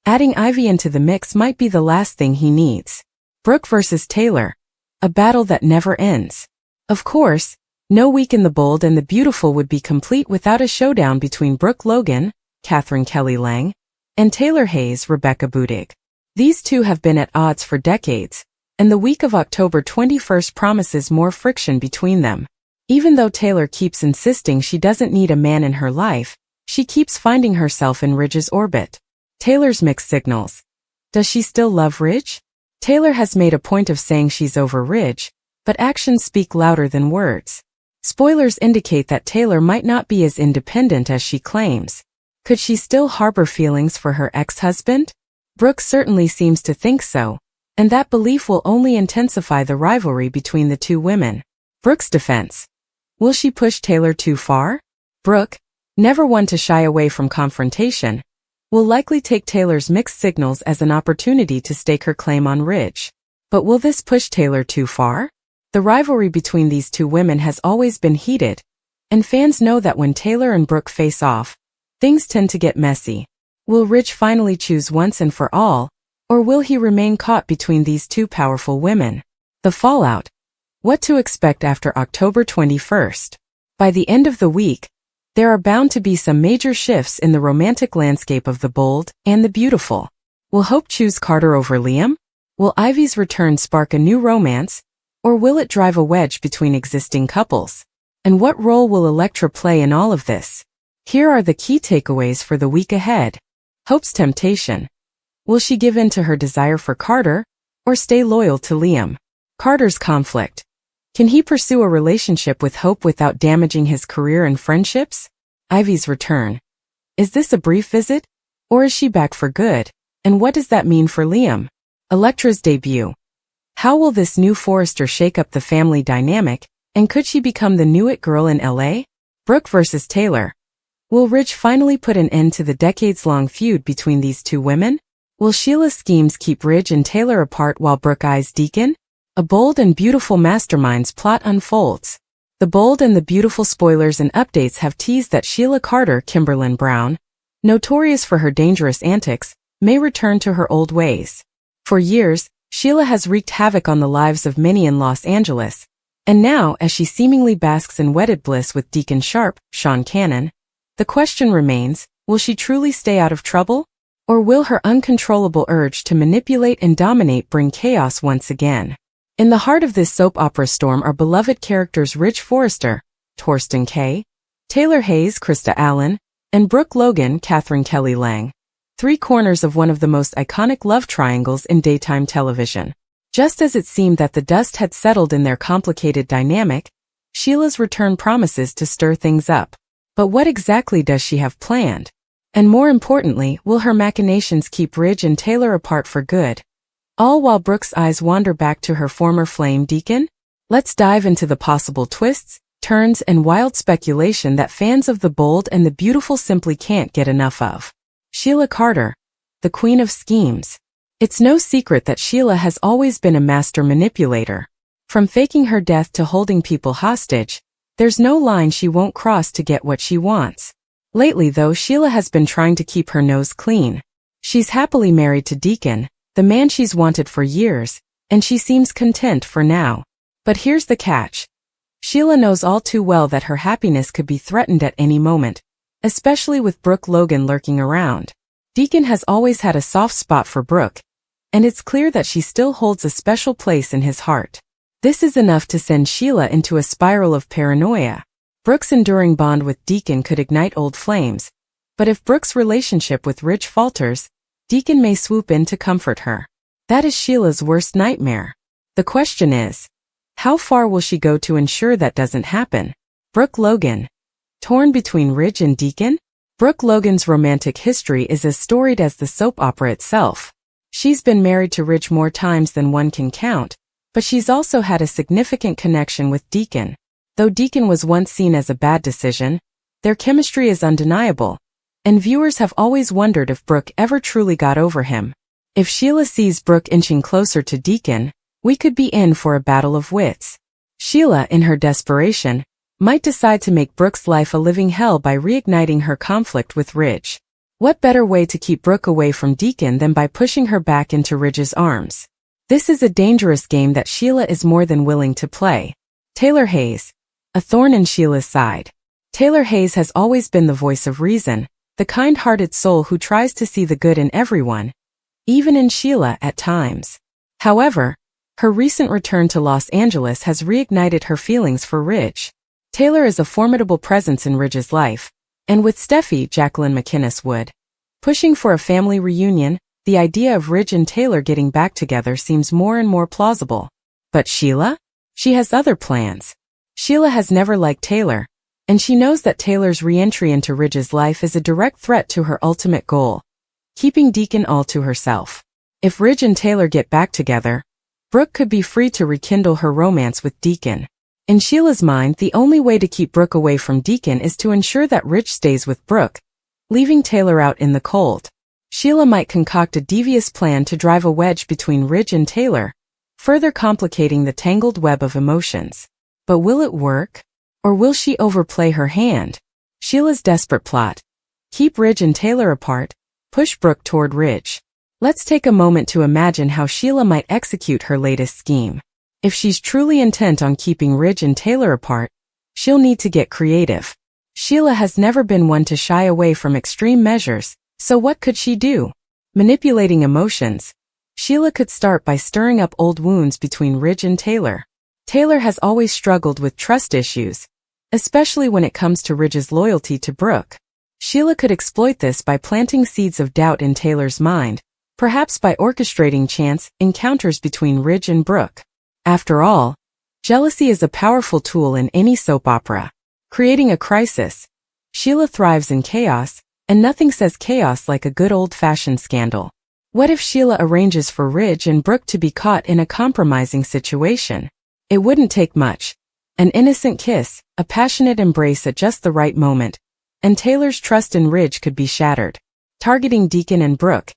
adding Ivy into the mix might be the last thing he needs. Brooke versus Taylor. A battle that never ends. Of course, no Week in the Bold and the Beautiful would be complete without a showdown between Brooke Logan, Catherine Kelly Lang, and Taylor Hayes, Rebecca Budig. These two have been at odds for decades, and the week of October 21st promises more friction between them. Even though Taylor keeps insisting she doesn't need a man in her life, she keeps finding herself in Ridge's orbit. Taylor's mixed signals. Does she still love Ridge? Taylor has made a point of saying she's over Ridge, but actions speak louder than words. Spoilers indicate that Taylor might not be as independent as she claims. Could she still harbor feelings for her ex-husband? Brooke certainly seems to think so, and that belief will only intensify the rivalry between the two women. Brooke's defense. Will she push Taylor too far? Brooke, never one to shy away from confrontation, will likely take Taylor's mixed signals as an opportunity to stake her claim on Ridge. But will this push Taylor too far? The rivalry between these two women has always been heated, and fans know that when Taylor and Brooke face off, things tend to get messy. Will Ridge finally choose once and for all, or will he remain caught between these two powerful women? The fallout. What to expect after October 21st. By the end of the week, there are bound to be some major shifts in the romantic landscape of the bold and the beautiful. Will Hope choose Carter over Liam? Will Ivy's return spark a new romance, or will it drive a wedge between existing couples? And what role will Elektra play in all of this? Here are the key takeaways for the week ahead. Hope's temptation. Will she give in to her desire for Carter, or stay loyal to Liam? Carter's conflict. Can he pursue a relationship with Hope without damaging his career and friendships? Ivy's return. Is this a brief visit, or is she back for good? And what does that mean for Liam? Elektra's debut. How will this new Forrester shake up the family dynamic, and could she become the new it girl in LA? Brooke versus Taylor. Will Ridge finally put an end to the decades-long feud between these two women? Will Sheila's schemes keep Ridge and Taylor apart while Brooke eyes Deacon? A bold and beautiful mastermind's plot unfolds. The bold and the beautiful spoilers and updates have teased that Sheila Carter Kimberlyn Brown, notorious for her dangerous antics, may return to her old ways. For years, Sheila has wreaked havoc on the lives of many in Los Angeles, and now, as she seemingly basks in wedded bliss with Deacon Sharp, Sean Cannon, the question remains, will she truly stay out of trouble? Or will her uncontrollable urge to manipulate and dominate bring chaos once again? In the heart of this soap opera storm are beloved characters Ridge Forrester, Torsten Kay, Taylor Hayes, Krista Allen, and Brooke Logan, Catherine Kelly Lang. Three corners of one of the most iconic love triangles in daytime television. Just as it seemed that the dust had settled in their complicated dynamic, Sheila's return promises to stir things up. But what exactly does she have planned? And more importantly, will her machinations keep Ridge and Taylor apart for good? All while Brooke's eyes wander back to her former flame Deacon? Let's dive into the possible twists, turns, and wild speculation that fans of the bold and the beautiful simply can't get enough of. Sheila Carter, the queen of schemes. It's no secret that Sheila has always been a master manipulator. From faking her death to holding people hostage, there's no line she won't cross to get what she wants. Lately though, Sheila has been trying to keep her nose clean. She's happily married to Deacon, the man she's wanted for years, and she seems content for now. But here's the catch. Sheila knows all too well that her happiness could be threatened at any moment, especially with Brooke Logan lurking around. Deacon has always had a soft spot for Brooke, and it's clear that she still holds a special place in his heart. This is enough to send Sheila into a spiral of paranoia. Brooke's enduring bond with Deacon could ignite old flames, but if Brooke's relationship with Ridge falters, Deacon may swoop in to comfort her. That is Sheila's worst nightmare. The question is, how far will she go to ensure that doesn't happen? Brooke Logan. Torn between Ridge and Deacon? Brooke Logan's romantic history is as storied as the soap opera itself. She's been married to Ridge more times than one can count, but she's also had a significant connection with Deacon. Though Deacon was once seen as a bad decision, their chemistry is undeniable, and viewers have always wondered if Brooke ever truly got over him. If Sheila sees Brooke inching closer to Deacon, we could be in for a battle of wits. Sheila, in her desperation, might decide to make Brooke's life a living hell by reigniting her conflict with Ridge. What better way to keep Brooke away from Deacon than by pushing her back into Ridge's arms? This is a dangerous game that Sheila is more than willing to play. Taylor Hayes. A thorn in Sheila's side. Taylor Hayes has always been the voice of reason, the kind-hearted soul who tries to see the good in everyone, even in Sheila at times. However, her recent return to Los Angeles has reignited her feelings for Ridge. Taylor is a formidable presence in Ridge's life, and with Steffy, Jacqueline McInnes Wood, pushing for a family reunion, the idea of Ridge and Taylor getting back together seems more and more plausible. But Sheila? She has other plans. Sheila has never liked Taylor, And she knows that Taylor's re-entry into Ridge's life is a direct threat to her ultimate goal, keeping Deacon all to herself. If Ridge and Taylor get back together, Brooke could be free to rekindle her romance with Deacon. In Sheila's mind, the only way to keep Brooke away from Deacon is to ensure that Ridge stays with Brooke, leaving Taylor out in the cold. Sheila might concoct a devious plan to drive a wedge between Ridge and Taylor, further complicating the tangled web of emotions. But will it work? Or will she overplay her hand? Sheila's desperate plot: keep Ridge and Taylor apart, push Brooke toward Ridge. Let's take a moment to imagine how Sheila might execute her latest scheme. If she's truly intent on keeping Ridge and Taylor apart, she'll need to get creative. Sheila has never been one to shy away from extreme measures, so what could she do? Manipulating emotions. Sheila could start by stirring up old wounds between Ridge and Taylor. Taylor has always struggled with trust issues, especially when it comes to Ridge's loyalty to Brooke. Sheila could exploit this by planting seeds of doubt in Taylor's mind, perhaps by orchestrating chance encounters between Ridge and Brooke. After all, jealousy is a powerful tool in any soap opera. Creating a crisis. Sheila thrives in chaos, and nothing says chaos like a good old-fashioned scandal. What if Sheila arranges for Ridge and Brooke to be caught in a compromising situation? It wouldn't take much. An innocent kiss, a passionate embrace at just the right moment, and Taylor's trust in Ridge could be shattered. Targeting Deacon and Brooke.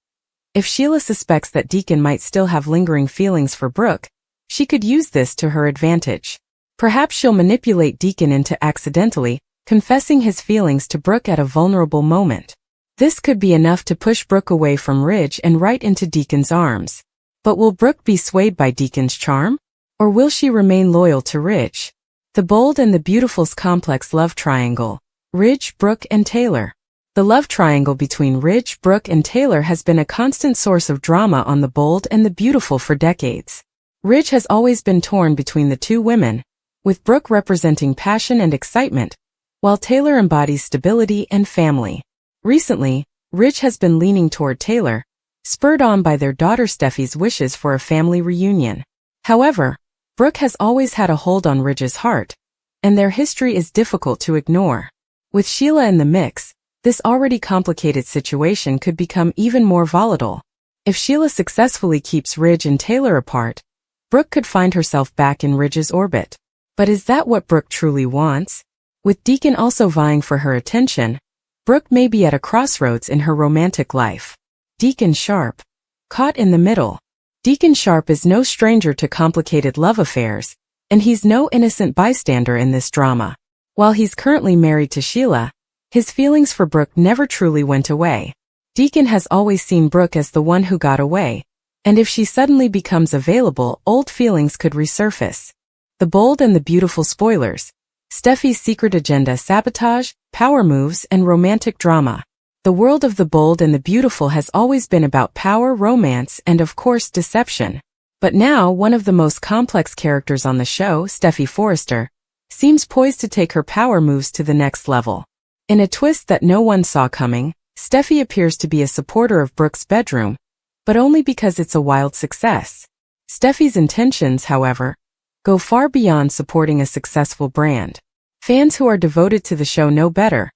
If Sheila suspects that Deacon might still have lingering feelings for Brooke, she could use this to her advantage. Perhaps she'll manipulate Deacon into accidentally confessing his feelings to Brooke at a vulnerable moment. This could be enough to push Brooke away from Ridge and right into Deacon's arms. But will Brooke be swayed by Deacon's charm? Or will she remain loyal to Ridge? The Bold and the Beautiful's complex love triangle. Ridge, Brooke, and Taylor. The love triangle between Ridge, Brooke, and Taylor has been a constant source of drama on The Bold and the Beautiful for decades. Ridge has always been torn between the two women, with Brooke representing passion and excitement, while Taylor embodies stability and family. Recently, Ridge has been leaning toward Taylor, spurred on by their daughter Steffy's wishes for a family reunion. However, Brooke has always had a hold on Ridge's heart, and their history is difficult to ignore. With Sheila in the mix, this already complicated situation could become even more volatile. If Sheila successfully keeps Ridge and Taylor apart, Brooke could find herself back in Ridge's orbit. But is that what Brooke truly wants? With Deacon also vying for her attention, Brooke may be at a crossroads in her romantic life. Deacon Sharp. Caught in the middle. Deacon Sharp is no stranger to complicated love affairs, and he's no innocent bystander in this drama. While he's currently married to Sheila, his feelings for Brooke never truly went away. Deacon has always seen Brooke as the one who got away, and if she suddenly becomes available, old feelings could resurface. The Bold and the Beautiful spoilers. Steffy's secret agenda: sabotage, power moves, and romantic drama. The world of The Bold and the Beautiful has always been about power, romance, and of course deception. But now, one of the most complex characters on the show, Steffy Forrester, seems poised to take her power moves to the next level. In a twist that no one saw coming, Steffy appears to be a supporter of Brooke's bedroom, but only because it's a wild success. Steffy's intentions, however, go far beyond supporting a successful brand. Fans who are devoted to the show know better.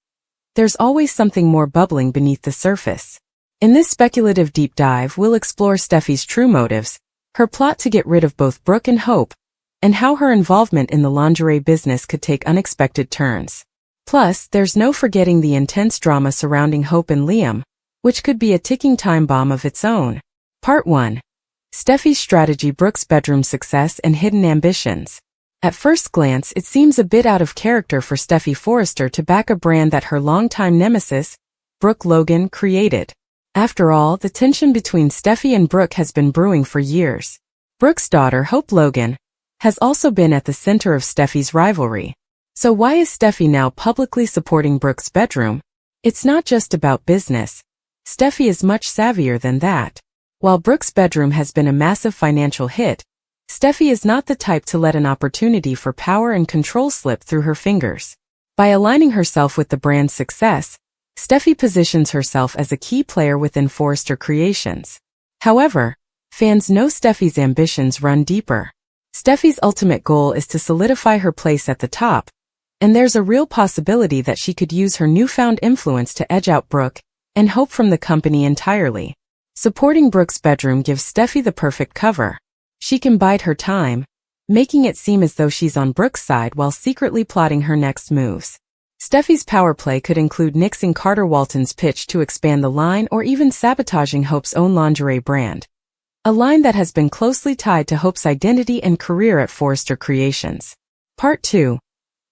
There's always something more bubbling beneath the surface. In this speculative deep dive, we'll explore Steffy's true motives, her plot to get rid of both Brooke and Hope, and how her involvement in the lingerie business could take unexpected turns. Plus, there's no forgetting the intense drama surrounding Hope and Liam, which could be a ticking time bomb of its own. Part 1. Steffy's strategy: Brooke's bedroom success and hidden ambitions. At first glance, it seems a bit out of character for Steffy Forrester to back a brand that her longtime nemesis, Brooke Logan, created. After all, the tension between Steffy and Brooke has been brewing for years. Brooke's daughter, Hope Logan, has also been at the center of Steffy's rivalry. So why is Steffy now publicly supporting Brooke's bedroom? It's not just about business. Steffy is much savvier than that. While Brooke's bedroom has been a massive financial hit, Steffy is not the type to let an opportunity for power and control slip through her fingers. By aligning herself with the brand's success, Steffy positions herself as a key player within Forrester Creations. However, fans know Steffy's ambitions run deeper. Steffy's ultimate goal is to solidify her place at the top, and there's a real possibility that she could use her newfound influence to edge out Brooke and Hope from the company entirely. Supporting Brooke's bedroom gives Steffy the perfect cover. She can bide her time, making it seem as though she's on Brooke's side while secretly plotting her next moves. Steffy's power play could include nixing Carter Walton's pitch to expand the line or even sabotaging Hope's own lingerie brand, a line that has been closely tied to Hope's identity and career at Forrester Creations. Part 2.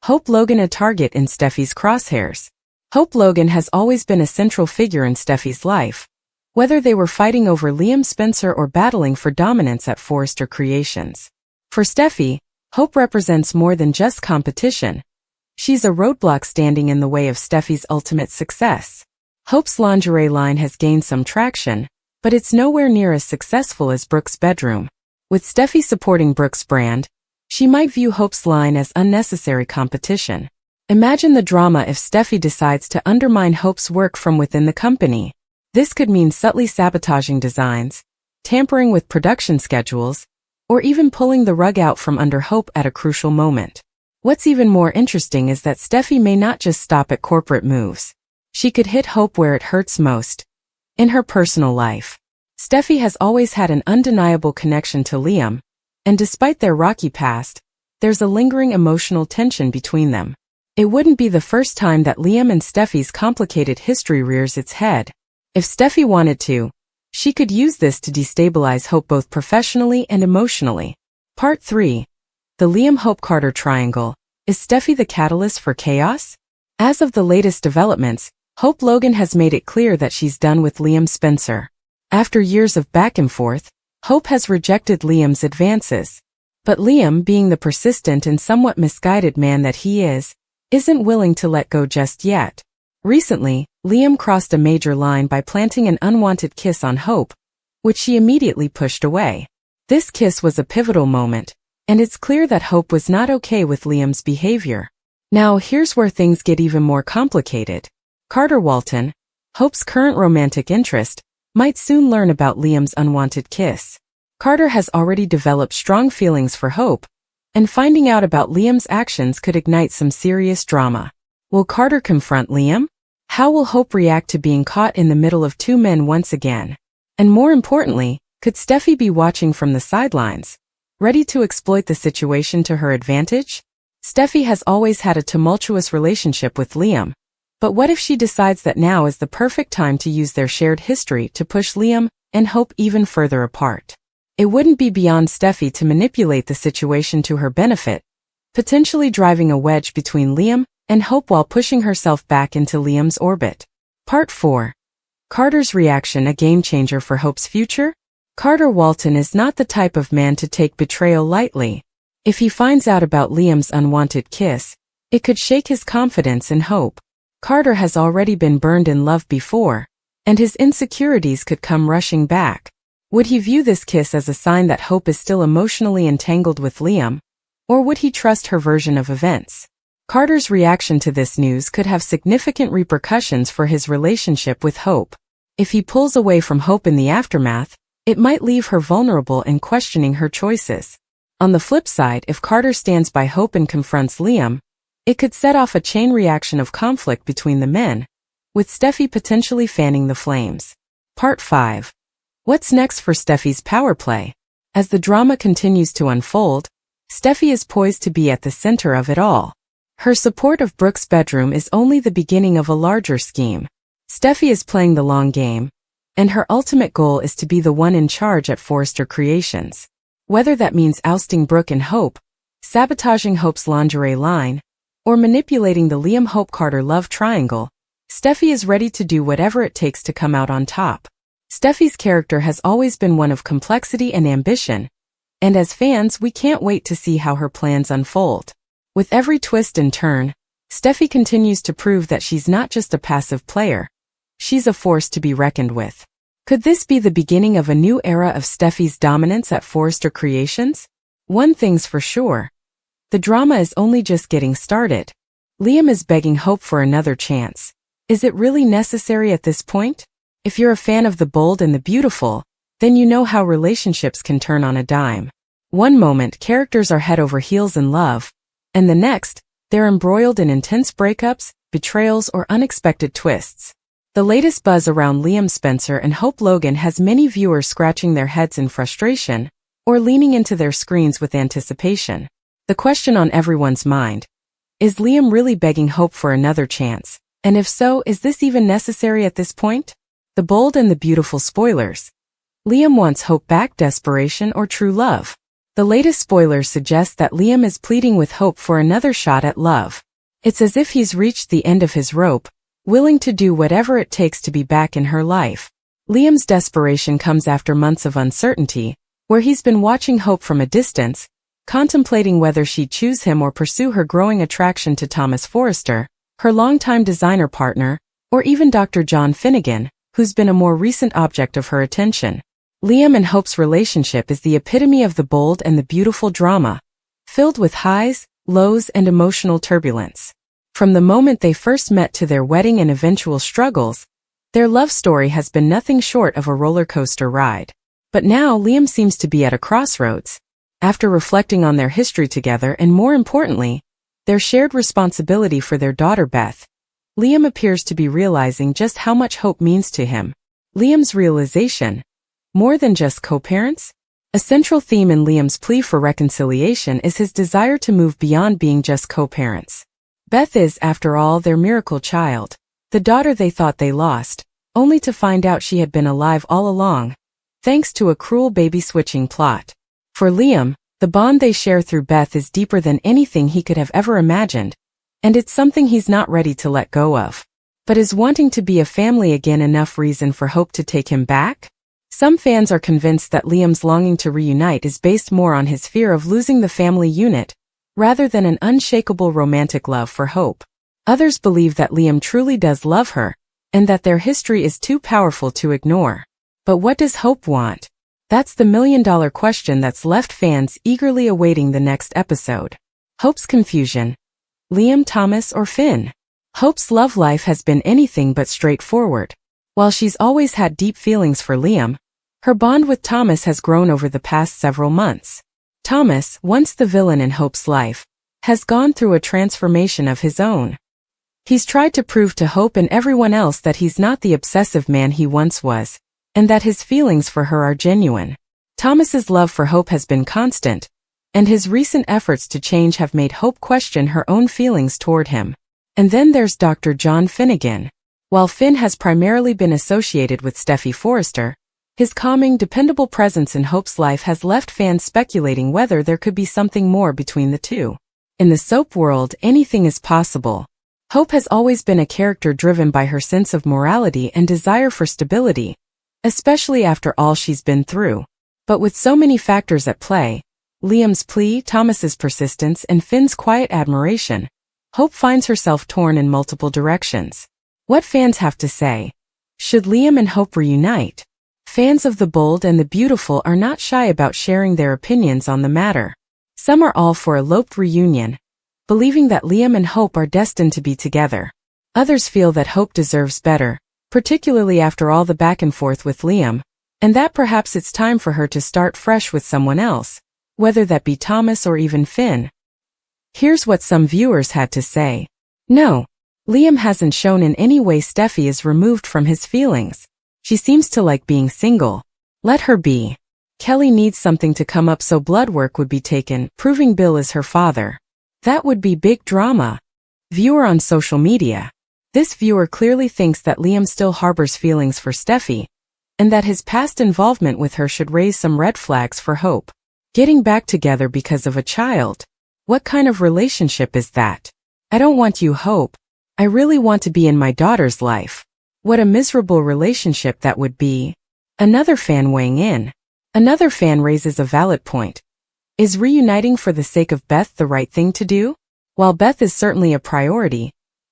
Hope Logan a target in Steffy's crosshairs. Hope Logan has always been a central figure in Steffy's life, whether they were fighting over Liam Spencer or battling for dominance at Forrester Creations. For Steffy, Hope represents more than just competition. She's a roadblock standing in the way of Steffy's ultimate success. Hope's lingerie line has gained some traction, but it's nowhere near as successful as Brooke's bedroom. With Steffy supporting Brooke's brand, she might view Hope's line as unnecessary competition. Imagine the drama if Steffy decides to undermine Hope's work from within the company. This could mean subtly sabotaging designs, tampering with production schedules, or even pulling the rug out from under Hope at a crucial moment. What's even more interesting is that Steffy may not just stop at corporate moves. She could hit Hope where it hurts most, in her personal life. Steffy has always had an undeniable connection to Liam, and despite their rocky past, there's a lingering emotional tension between them. It wouldn't be the first time that Liam and Steffy's complicated history rears its head. If Steffy wanted to, she could use this to destabilize Hope both professionally and emotionally. Part 3. The Liam-Hope-Carter Triangle. Is Steffy the catalyst for chaos? As of the latest developments, Hope Logan has made it clear that she's done with Liam Spencer. After years of back and forth, Hope has rejected Liam's advances. But Liam, being the persistent and somewhat misguided man that he is, isn't willing to let go just yet. Recently, Liam crossed a major line by planting an unwanted kiss on Hope, which she immediately pushed away. This kiss was a pivotal moment, and it's clear that Hope was not okay with Liam's behavior. Now here's where things get even more complicated. Carter Walton, Hope's current romantic interest, might soon learn about Liam's unwanted kiss. Carter has already developed strong feelings for Hope, and finding out about Liam's actions could ignite some serious drama. Will Carter confront Liam? How will Hope react to being caught in the middle of two men once again? And more importantly, could Steffy be watching from the sidelines, ready to exploit the situation to her advantage? Steffy has always had a tumultuous relationship with Liam, but what if she decides that now is the perfect time to use their shared history to push Liam and Hope even further apart? It wouldn't be beyond Steffy to manipulate the situation to her benefit, potentially driving a wedge between Liam and Hope while pushing herself back into Liam's orbit. Part 4. Carter's reaction, a game-changer for Hope's future? Carter Walton is not the type of man to take betrayal lightly. If he finds out about Liam's unwanted kiss, it could shake his confidence in Hope. Carter has already been burned in love before, and his insecurities could come rushing back. Would he view this kiss as a sign that Hope is still emotionally entangled with Liam, or would he trust her version of events? Carter's reaction to this news could have significant repercussions for his relationship with Hope. If he pulls away from Hope in the aftermath, it might leave her vulnerable and questioning her choices. On the flip side, if Carter stands by Hope and confronts Liam, it could set off a chain reaction of conflict between the men, with Steffy potentially fanning the flames. Part 5. What's next for Steffy's power play? As the drama continues to unfold, Steffy is poised to be at the center of it all. Her support of Brooke's bedroom is only the beginning of a larger scheme. Steffy is playing the long game, and her ultimate goal is to be the one in charge at Forrester Creations. Whether that means ousting Brooke and Hope, sabotaging Hope's lingerie line, or manipulating the Liam-Hope-Carter love triangle, Steffy is ready to do whatever it takes to come out on top. Steffy's character has always been one of complexity and ambition, and as fans we can't wait to see how her plans unfold. With every twist and turn, Steffy continues to prove that she's not just a passive player. She's a force to be reckoned with. Could this be the beginning of a new era of Steffy's dominance at Forrester Creations? One thing's for sure. The drama is only just getting started. Liam is begging Hope for another chance. Is it really necessary at this point? If you're a fan of the bold and the beautiful, then you know how relationships can turn on a dime. One moment, characters are head over heels in love, and the next, They're embroiled in intense breakups, betrayals, or unexpected twists. The latest buzz around Liam Spencer and Hope Logan has many viewers scratching their heads in frustration or leaning into their screens with anticipation. The question on everyone's mind: is Liam really begging Hope for another chance? And if so, is this even necessary at this point? The bold and the beautiful spoilers. Liam wants Hope back, desperation, or true love? The latest spoilers suggest that Liam is pleading with Hope for another shot at love. It's as if he's reached the end of his rope, willing to do whatever it takes to be back in her life. Liam's desperation comes after months of uncertainty, where he's been watching Hope from a distance, contemplating whether she'd choose him or pursue her growing attraction to Thomas Forrester, her longtime designer partner, or even Dr. John Finnegan, who's been a more recent object of her attention. Liam and Hope's relationship is the epitome of the bold and the beautiful drama, filled with highs, lows, and emotional turbulence. From the moment they first met to their wedding and eventual struggles, their love story has been nothing short of a roller coaster ride. But now Liam seems to be at a crossroads. After reflecting on their history together and, more importantly, their shared responsibility for their daughter Beth, Liam appears to be realizing just how much Hope means to him. Liam's realization: more than just co-parents? A central theme in Liam's plea for reconciliation is his desire to move beyond being just co-parents. Beth is, after all, their miracle child, the daughter they thought they lost, only to find out she had been alive all along, thanks to a cruel baby-switching plot. For Liam, the bond they share through Beth is deeper than anything he could have ever imagined, and it's something he's not ready to let go of. But is wanting to be a family again enough reason for Hope to take him back? Some fans are convinced that Liam's longing to reunite is based more on his fear of losing the family unit, rather than an unshakable romantic love for Hope. Others believe that Liam truly does love her, and that their history is too powerful to ignore. But what does Hope want? That's the million-dollar question that's left fans eagerly awaiting the next episode. Hope's confusion. Liam, Thomas, or Finn? Hope's love life has been anything but straightforward. While she's always had deep feelings for Liam, her bond with Thomas has grown over the past several months. Thomas, once the villain in Hope's life, has gone through a transformation of his own. He's tried to prove to Hope and everyone else that he's not the obsessive man he once was, and that his feelings for her are genuine. Thomas's love for Hope has been constant, and his recent efforts to change have made Hope question her own feelings toward him. And then there's Dr. John Finnegan. While Finn has primarily been associated with Steffy Forrester, his calming, dependable presence in Hope's life has left fans speculating whether there could be something more between the two. In the soap world, anything is possible. Hope has always been a character driven by her sense of morality and desire for stability, especially after all she's been through. But with so many factors at play, Liam's plea, Thomas's persistence, and Finn's quiet admiration, Hope finds herself torn in multiple directions. What fans have to say? Should Liam and Hope reunite? Fans of the bold and the beautiful are not shy about sharing their opinions on the matter. Some are all for a eloped reunion, believing that Liam and Hope are destined to be together. Others feel that Hope deserves better, particularly after all the back and forth with Liam, and that perhaps it's time for her to start fresh with someone else, whether that be Thomas or even Finn. Here's what some viewers had to say. No, Liam hasn't shown in any way Steffy is removed from his feelings. She seems to like being single. Let her be. Kelly needs something to come up so blood work would be taken, proving Bill is her father. That would be big drama. Viewer on social media. This viewer clearly thinks that Liam still harbors feelings for Steffy, and that his past involvement with her should raise some red flags for Hope. Getting back together because of a child. What kind of relationship is that? I don't want you, Hope. I really want to be in my daughter's life. What a miserable relationship that would be. Another fan weighing in. Another fan raises a valid point. Is reuniting for the sake of Beth the right thing to do? While Beth is certainly a priority,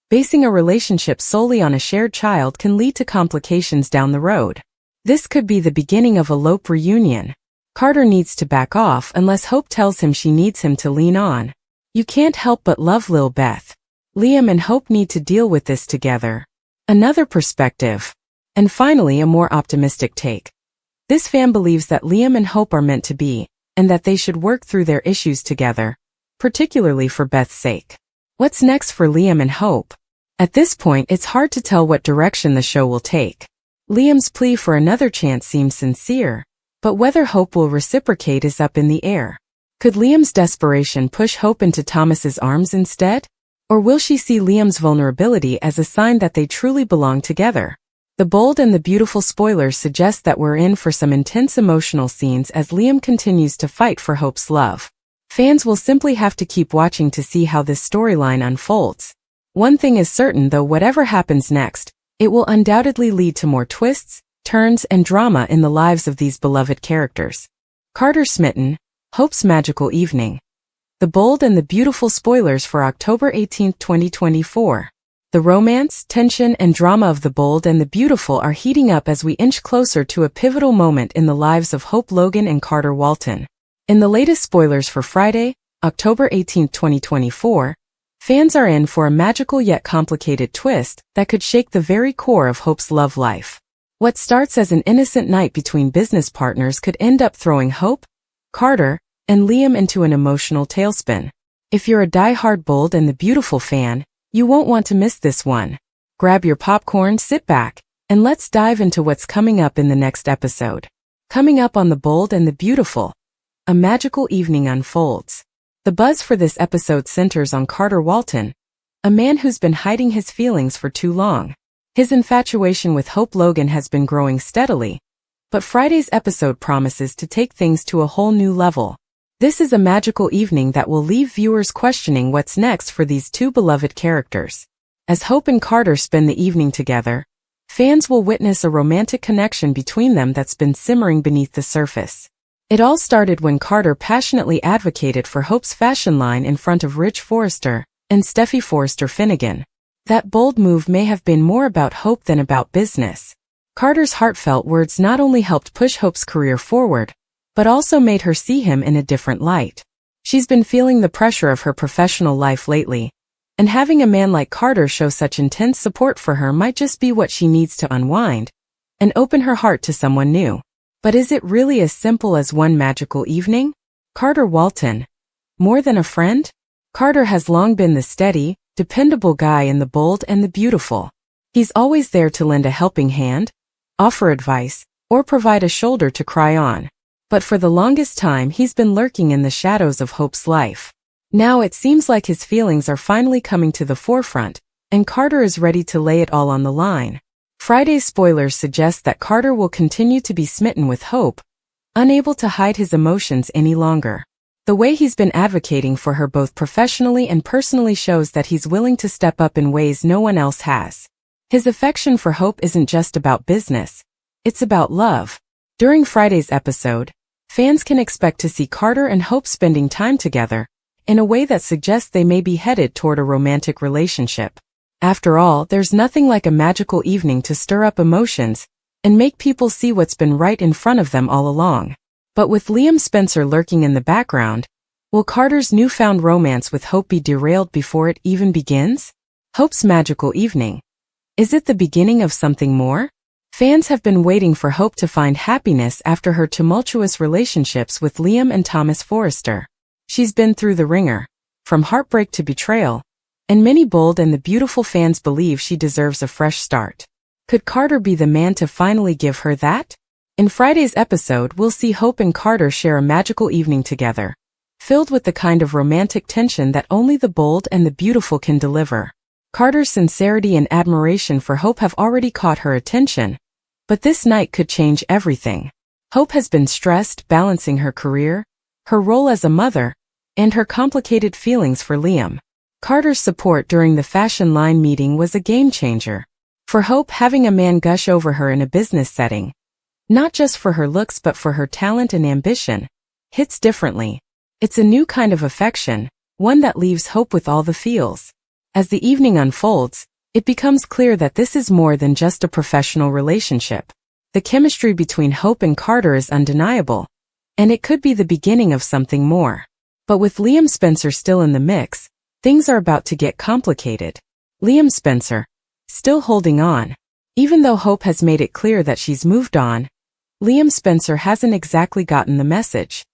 basing a relationship solely on a shared child can lead to complications down the road. This could be the beginning of a lope reunion. Carter needs to back off unless Hope tells him she needs him to lean on. You can't help but love Lil Beth. Liam and Hope need to deal with this together. Another perspective. And finally, a more optimistic take. This fan believes that Liam and Hope are meant to be, and that they should work through their issues together, particularly for Beth's sake. What's next for Liam and Hope? At this point, it's hard to tell what direction the show will take. Liam's plea for another chance seems sincere, but whether Hope will reciprocate is up in the air. Could Liam's desperation push Hope into Thomas's arms instead? Or will she see Liam's vulnerability as a sign that they truly belong together? The bold and the beautiful spoilers suggest that we're in for some intense emotional scenes as Liam continues to fight for Hope's love. Fans will simply have to keep watching to see how this storyline unfolds. One thing is certain though, whatever happens next, it will undoubtedly lead to more twists, turns, and drama in the lives of these beloved characters. Carter smitten, Hope's magical evening. The bold and the beautiful spoilers for October 18, 2024. The romance, tension, and drama of The Bold and the Beautiful are heating up as we inch closer to a pivotal moment in the lives of Hope Logan and Carter Walton. In the latest spoilers for Friday, October 18, 2024, fans are in for a magical yet complicated twist that could shake the very core of Hope's love life. What starts as an innocent night between business partners could end up throwing Hope, Carter, and Liam into an emotional tailspin. If you're a die-hard Bold and the Beautiful fan, you won't want to miss this one. Grab your popcorn, sit back, and let's dive into what's coming up in the next episode. Coming up on The Bold and the Beautiful, a magical evening unfolds. The buzz for this episode centers on Carter Walton, a man who's been hiding his feelings for too long. His infatuation with Hope Logan has been growing steadily, but Friday's episode promises to take things to a whole new level. This is a magical evening that will leave viewers questioning what's next for these two beloved characters. As Hope and Carter spend the evening together, fans will witness a romantic connection between them that's been simmering beneath the surface. It all started when Carter passionately advocated for Hope's fashion line in front of Rich Forrester and Steffy Forrester Finnegan. That bold move may have been more about Hope than about business. Carter's heartfelt words not only helped push Hope's career forward, but also made her see him in a different light. She's been feeling the pressure of her professional life lately, and having a man like Carter show such intense support for her might just be what she needs to unwind and open her heart to someone new. But is it really as simple as one magical evening? Carter Walton. More than a friend? Carter has long been the steady, dependable guy in The Bold and the Beautiful. He's always there to lend a helping hand, offer advice, or provide a shoulder to cry on. But for the longest time he's been lurking in the shadows of Hope's life. Now it seems like his feelings are finally coming to the forefront, and Carter is ready to lay it all on the line. Friday's spoilers suggest that Carter will continue to be smitten with Hope, unable to hide his emotions any longer. The way he's been advocating for her both professionally and personally shows that he's willing to step up in ways no one else has. His affection for Hope isn't just about business, it's about love. During Friday's episode, fans can expect to see Carter and Hope spending time together in a way that suggests they may be headed toward a romantic relationship. After all, there's nothing like a magical evening to stir up emotions and make people see what's been right in front of them all along. But with Liam Spencer lurking in the background, will Carter's newfound romance with Hope be derailed before it even begins? Hope's magical evening. Is it the beginning of something more? Fans have been waiting for Hope to find happiness after her tumultuous relationships with Liam and Thomas Forrester. She's been through the ringer, from heartbreak to betrayal, and many Bold and the Beautiful fans believe she deserves a fresh start. Could Carter be the man to finally give her that? In Friday's episode, we'll see Hope and Carter share a magical evening together, filled with the kind of romantic tension that only The Bold and the Beautiful can deliver. Carter's sincerity and admiration for Hope have already caught her attention, but this night could change everything. Hope has been stressed balancing her career, her role as a mother, and her complicated feelings for Liam. Carter's support during the fashion line meeting was a game changer. For Hope, having a man gush over her in a business setting, not just for her looks but for her talent and ambition, hits differently. It's a new kind of affection, one that leaves Hope with all the feels. As the evening unfolds, it becomes clear that this is more than just a professional relationship. The chemistry between Hope and Carter is undeniable, and it could be the beginning of something more. But with Liam Spencer still in the mix, things are about to get complicated. Liam Spencer, still holding on. Even though Hope has made it clear that she's moved on, Liam Spencer hasn't exactly gotten the message.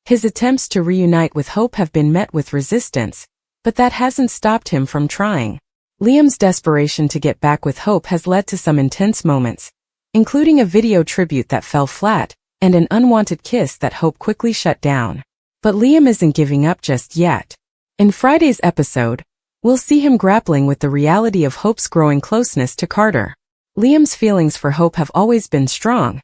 His attempts to reunite with Hope have been met with resistance, But that hasn't stopped him from trying. Liam's desperation to get back with Hope has led to some intense moments, including a video tribute that fell flat and an unwanted kiss that Hope quickly shut down. But Liam isn't giving up just yet. In Friday's episode, we'll see him grappling with the reality of Hope's growing closeness to Carter. Liam's feelings for Hope have always been strong,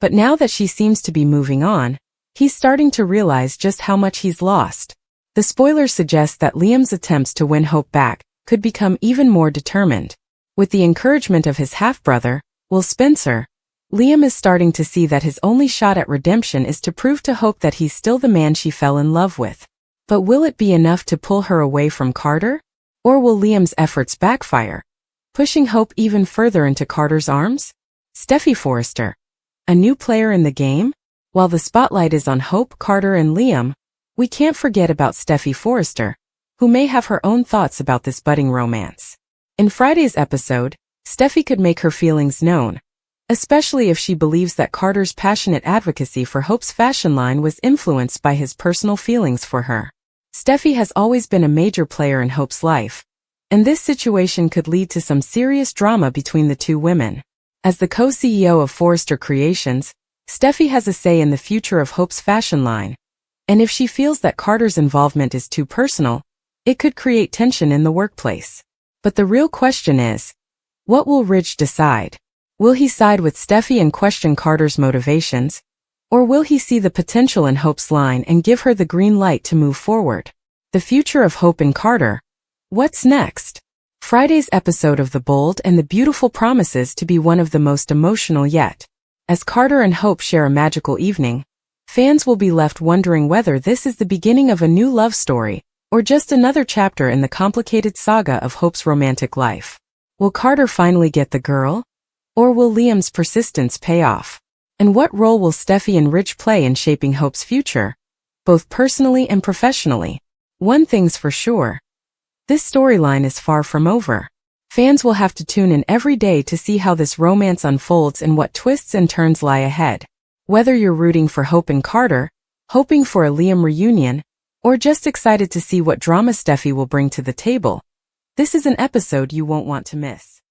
but now that she seems to be moving on, he's starting to realize just how much he's lost. The spoilers suggest that Liam's attempts to win Hope back could become even more determined. With the encouragement of his half-brother, Will Spencer, Liam is starting to see that his only shot at redemption is to prove to Hope that he's still the man she fell in love with. But will it be enough to pull her away from Carter? Or will Liam's efforts backfire, pushing Hope even further into Carter's arms? Steffy Forrester, a new player in the game? While the spotlight is on Hope, Carter, and Liam, we can't forget about Steffy Forrester, who may have her own thoughts about this budding romance. In Friday's episode, Steffy could make her feelings known, especially if she believes that Carter's passionate advocacy for Hope's fashion line was influenced by his personal feelings for her. Steffy has always been a major player in Hope's life, and this situation could lead to some serious drama between the two women. As the co-CEO of Forrester Creations, Steffy has a say in the future of Hope's fashion line, and if she feels that Carter's involvement is too personal, it could create tension in the workplace. But the real question is, what will Ridge decide? Will he side with Steffy and question Carter's motivations, or will he see the potential in Hope's line and give her the green light to move forward? The future of Hope and Carter. What's next? Friday's episode of The Bold and the Beautiful promises to be one of the most emotional yet. As Carter and Hope share a magical evening, fans will be left wondering whether this is the beginning of a new love story, or just another chapter in the complicated saga of Hope's romantic life. Will Carter finally get the girl? Or will Liam's persistence pay off? And what role will Steffy and Ridge play in shaping Hope's future, both personally and professionally? One thing's for sure. This storyline is far from over. Fans will have to tune in every day to see how this romance unfolds and what twists and turns lie ahead. Whether you're rooting for Hope and Carter, hoping for a Liam reunion, or just excited to see what drama Steffy will bring to the table, this is an episode you won't want to miss.